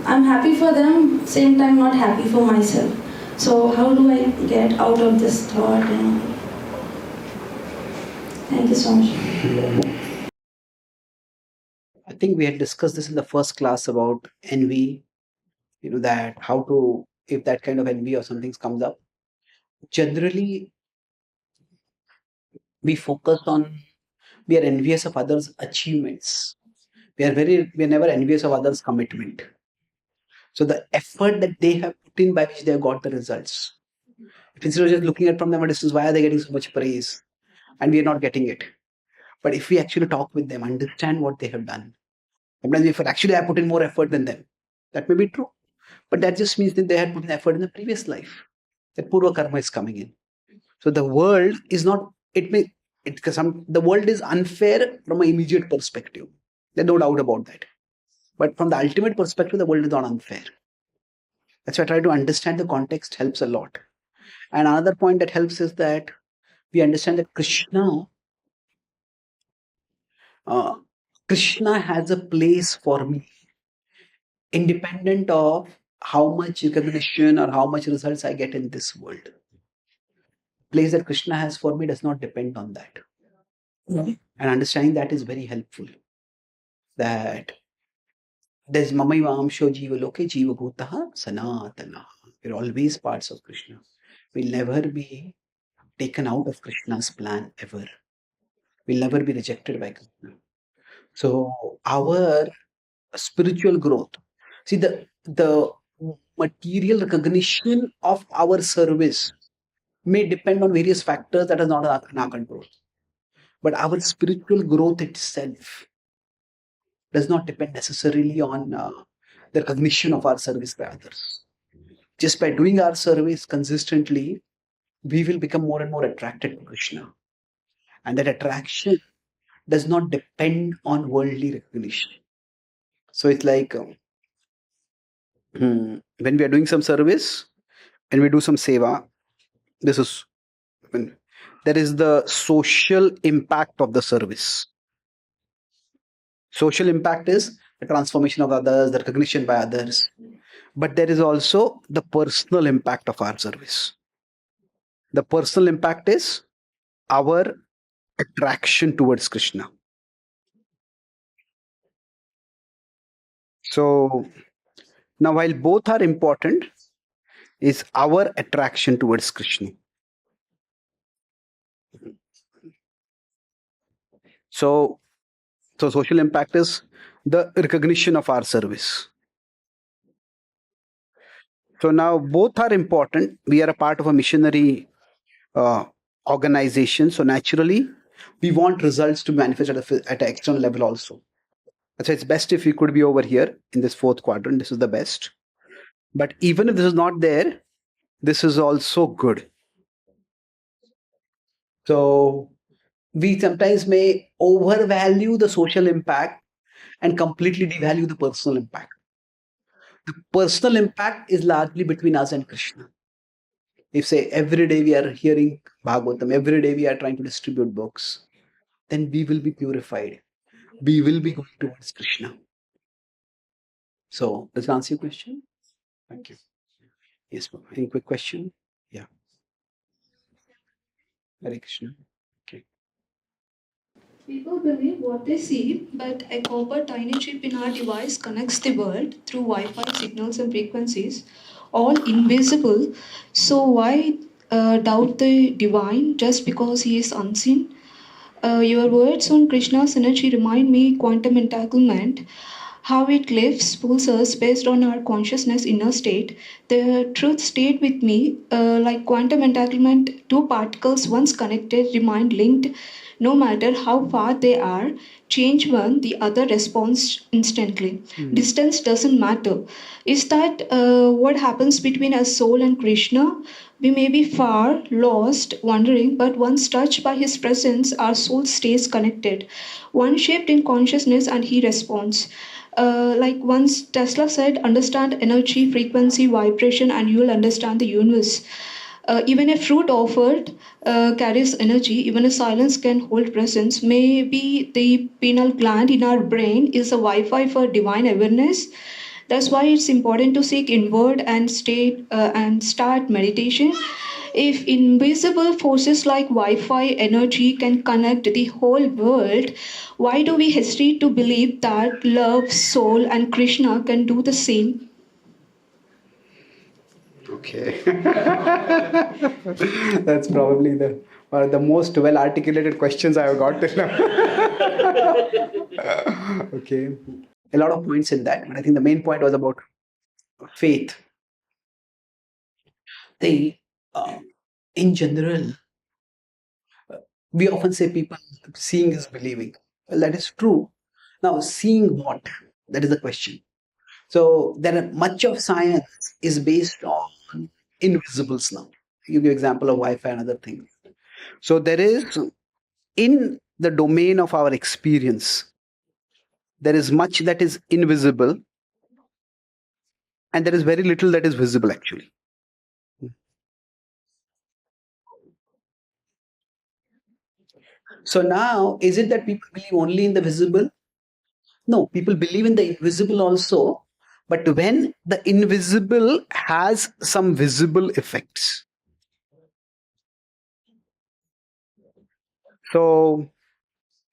I'm happy for them, same time not happy for myself. So how do I get out of this thought? Thank you so much. I think we had discussed this in the first class about envy, that how to, if that kind of envy or something comes up, generally we focus on, we are envious of others' achievements. We are never envious of others' commitment. So the effort that they have put in by which they have got the results. If instead of just looking at from them a distance, why are they getting so much praise? And we are not getting it. But if we actually talk with them, understand what they have done. Sometimes if actually I put in more effort than them, that may be true. But that just means that they had put in effort in the previous life. That Purva Karma is coming in. So the world is not, the world is unfair from an immediate perspective. There's no doubt about that. But from the ultimate perspective, the world is not unfair. That's why I try to understand the context helps a lot. And another point that helps is that we understand that Krishna has a place for me, independent of how much recognition or how much results I get in this world. The place that Krishna has for me does not depend on that. And understanding that is very helpful. That there's Mamaivaamsho Jiva Loke Jiva Bhutaha Sanatana. We're always parts of Krishna. We'll never be taken out of Krishna's plan ever. We'll never be rejected by Krishna. So our spiritual growth, see the material recognition of our service may depend on various factors that are not in our control. But our spiritual growth itself does not depend necessarily on the recognition of our service by others. Just by doing our service consistently, we will become more and more attracted to Krishna. And that attraction does not depend on worldly recognition. So it's like when we are doing some service and we do some seva, this is when there is the social impact of the service. Social impact is the transformation of others, the recognition by others. But there is also the personal impact of our service. The personal impact is our attraction towards Krishna. So now, while both are important, is our attraction towards Krishna. So social impact is the recognition of our service. So now both are important. We are a part of a missionary organization. So naturally, we want results to manifest at an external level also. So it's best if we could be over here in this fourth quadrant. This is the best. But even if this is not there, this is also good. So we sometimes may overvalue the social impact and completely devalue the personal impact. The personal impact is largely between us and Krishna. If say every day we are hearing Bhagavatam, every day we are trying to distribute books, then we will be purified. We will be going towards Krishna. So does that answer your question? Thank you. Yes, ma'am. Any quick question? Yeah. Hare Krishna. Okay. People believe what they see, but a copper tiny chip in our device connects the world through Wi-Fi signals and frequencies, all invisible. So why doubt the divine just because he is unseen? Your words on Krishna's energy remind me quantum entanglement, how it lifts, pulls us based on our consciousness inner state. The truth stayed with me, like quantum entanglement, two particles once connected remain linked no matter how far they are. Change one, the other responds instantly. Distance doesn't matter. Is that what happens between a soul and Krishna? We may be far, lost, wandering, but once touched by his presence, our soul stays connected. One shaped in consciousness, and he responds. Like once Tesla said, understand energy, frequency, vibration, and you will understand the universe. Even a fruit offered carries energy, even a silence can hold presence. Maybe the pineal gland in our brain is a Wi Fi for divine awareness. That's why it's important to seek inward and start meditation. If invisible forces like Wi-Fi energy can connect the whole world, why do we hesitate to believe that love, soul, and Krishna can do the same? Okay. That's probably the one of the most well articulated questions I have got till now. Okay. A lot of points in that, but I think the main point was about faith. They, in general, we often say people seeing is believing. Well, that is true. Now, seeing what? That is the question. So there are much of science is based on invisibles now. You give example of Wi-Fi and other things. So there is in the domain of our experience, there is much that is invisible, and there is very little that is visible actually. So now, is it that people believe only in the visible? No, people believe in the invisible also, but when the invisible has some visible effects. So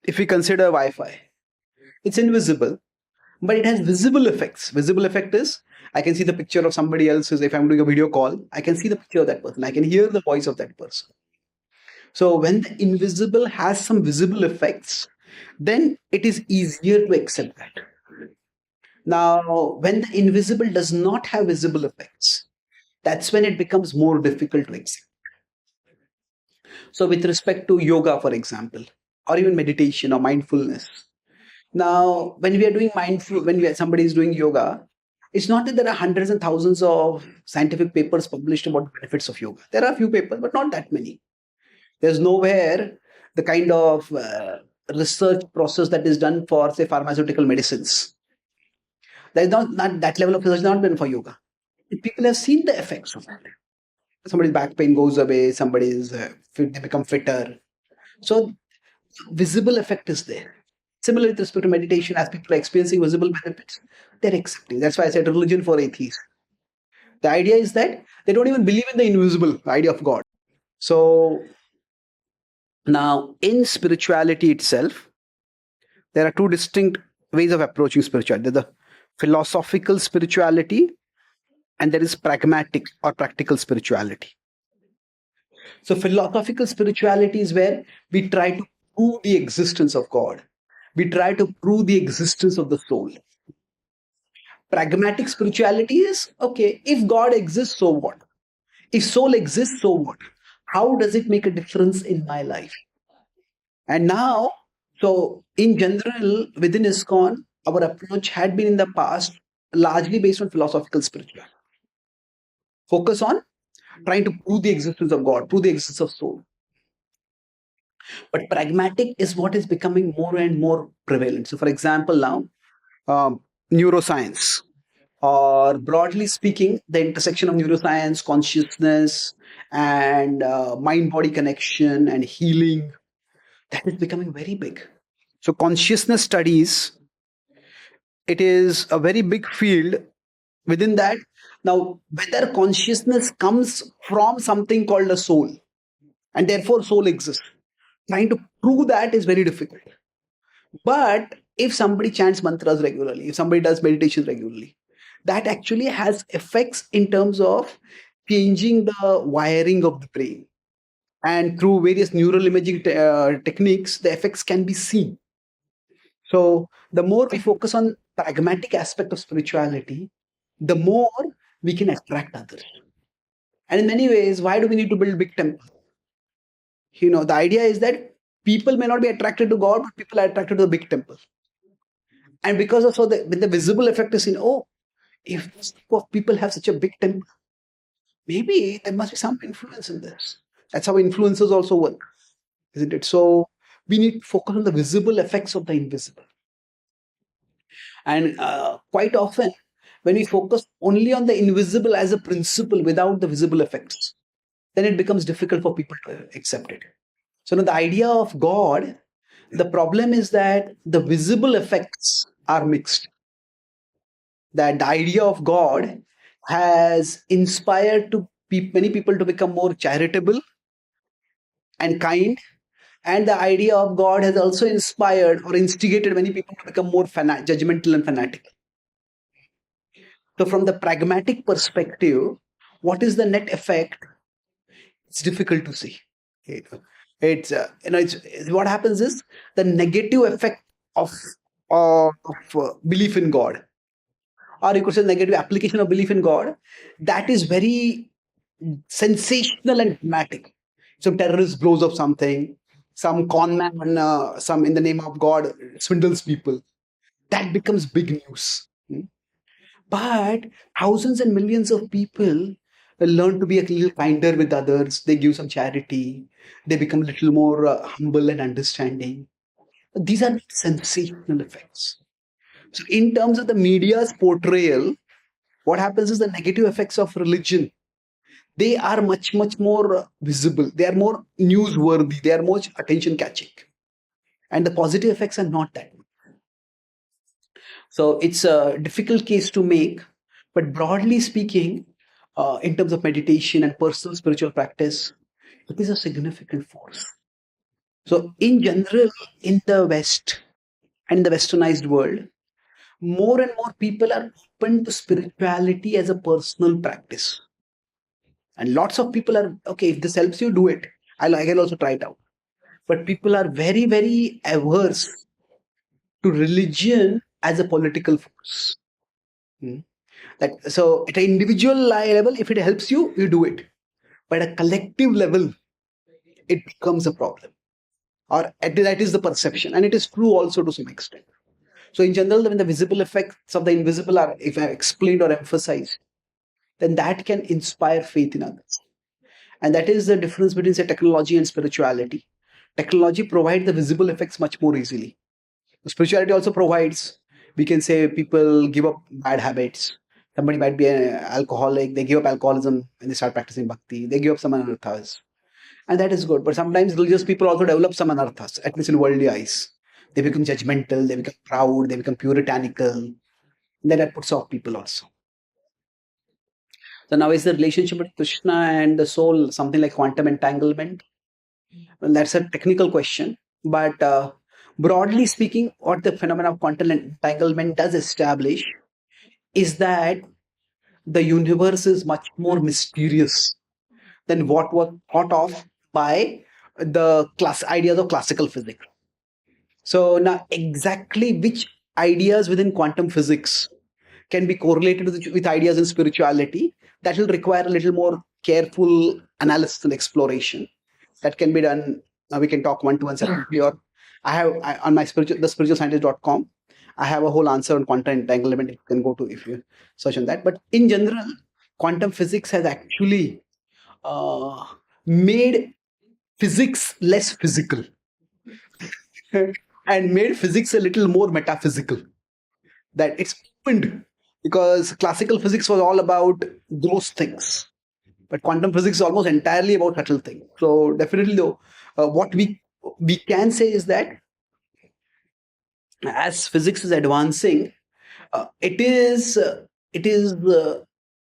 if we consider Wi-Fi, it's invisible, but it has visible effects. Visible effect is I can see the picture of somebody else. If I'm doing a video call, I can see the picture of that person. I can hear the voice of that person. So when the invisible has some visible effects, then it is easier to accept that. Now, when the invisible does not have visible effects, that's when it becomes more difficult to accept. So with respect to yoga, for example, or even meditation or mindfulness, now when we are doing mindful, somebody is doing yoga, it's not that there are hundreds and thousands of scientific papers published about the benefits of yoga. There are a few papers, but not that many. There's nowhere the kind of research process that is done for, say, pharmaceutical medicines. There's not that level of research not done for yoga. People have seen the effects of that. Somebody's back pain goes away. Somebody's fit, they become fitter. So visible effect is there. Similarly, with respect to meditation, as people are experiencing visible benefits, they're accepting. That's why I said religion for atheists. The idea is that they don't even believe in the invisible idea of God. So now, in spirituality itself, there are two distinct ways of approaching spirituality. There's the philosophical spirituality, and there is pragmatic or practical spirituality. So, philosophical spirituality is where we try to prove the existence of God. We try to prove the existence of the soul. Pragmatic spirituality is okay, if God exists, so what? If soul exists, so what? How does it make a difference in my life? And now, so in general, within ISKCON, our approach had been in the past largely based on philosophical spirituality. Focus on trying to prove the existence of God, prove the existence of soul. But pragmatic is what is becoming more and more prevalent. So, for example, now neuroscience or broadly speaking, the intersection of neuroscience, consciousness, and mind-body connection and healing, that is becoming very big. So consciousness studies, it is a very big field within that. Now, whether consciousness comes from something called a soul, and therefore soul exists, trying to prove that is very difficult. But if somebody chants mantras regularly, if somebody does meditation regularly, that actually has effects in terms of changing the wiring of the brain. And through various neural imaging techniques, the effects can be seen. So the more we focus on pragmatic aspect of spirituality, the more we can attract others. And in many ways, why do we need to build big temples? The idea is that people may not be attracted to God, but people are attracted to the big temple. And because of so, when the visible effect is seen, oh, if this group of people have such a big temple, maybe there must be some influence in this. That's how influencers also work, isn't it? So we need to focus on the visible effects of the invisible. And quite often, when we focus only on the invisible as a principle without the visible effects, then it becomes difficult for people to accept it. So now the idea of God, the problem is that the visible effects are mixed. That the idea of God has inspired many people to become more charitable and kind, and the idea of God has also inspired or instigated many people to become more judgmental and fanatical. So, from the pragmatic perspective, what is the net effect? It's difficult to see. It's what happens is the negative effect of belief in God, or you could say negative application of belief in God, that is very sensational and dramatic. Some terrorist blows up something, some con man, some in the name of God swindles people. That becomes big news. But thousands and millions of people learn to be a little kinder with others. They give some charity. They become a little more humble and understanding. These are sensational effects. So, in terms of the media's portrayal, what happens is the negative effects of religion, they are much, much more visible. They are more newsworthy. They are more attention catching. And the positive effects are not that. So it's a difficult case to make. But broadly speaking, in terms of meditation and personal spiritual practice, it is a significant force. So in general, in the West and the westernized world, more and more people are open to spirituality as a personal practice. And lots of people are, okay, if this helps you, do it. I can also try it out. But people are very, very averse to religion as a political force. So at an individual level, if it helps you, you do it. But at a collective level, it becomes a problem. Or that is the perception. And it is true also to some extent. So in general, when the visible effects of the invisible are if explained or emphasized, then that can inspire faith in others. And that is the difference between, say, technology and spirituality. Technology provides the visible effects much more easily. Spirituality also provides, we can say, people give up bad habits. Somebody might be an alcoholic, they give up alcoholism and they start practicing bhakti. They give up some anarthas. And that is good. But sometimes religious people also develop some anarthas, at least in worldly eyes. They become judgmental, they become proud, they become puritanical. Then that puts off people also. So now is the relationship with Krishna and the soul something like quantum entanglement? Well, that's a technical question. But broadly speaking, what the phenomenon of quantum entanglement does establish is that the universe is much more mysterious than what was thought of by the ideas of classical physics. So now exactly which ideas within quantum physics can be correlated with ideas in spirituality, that will require a little more careful analysis and exploration. That can be done. We can talk one-to-one separately, or on my thespiritualscientist.com, I have a whole answer on quantum entanglement. You can go to if you search on that. But in general, quantum physics has actually made physics less physical and made physics a little more metaphysical. That it's opened because classical physics was all about gross things, but quantum physics is almost entirely about subtle things. So definitely, though, what we can say is that as physics is advancing, it is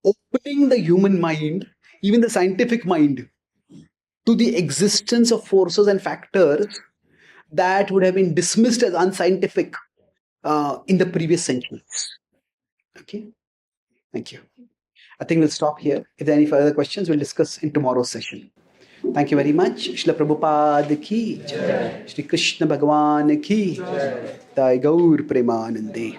opening the human mind, even the scientific mind, to the existence of forces and factors that would have been dismissed as unscientific in the previous centuries. Okay, thank you. I think we'll stop here. If there are any further questions, we'll discuss in tomorrow's session. Thank you very much. Shri Prabhupada ki jai. Shri Krishna Bhagwan ki jai. Gaur Premanande.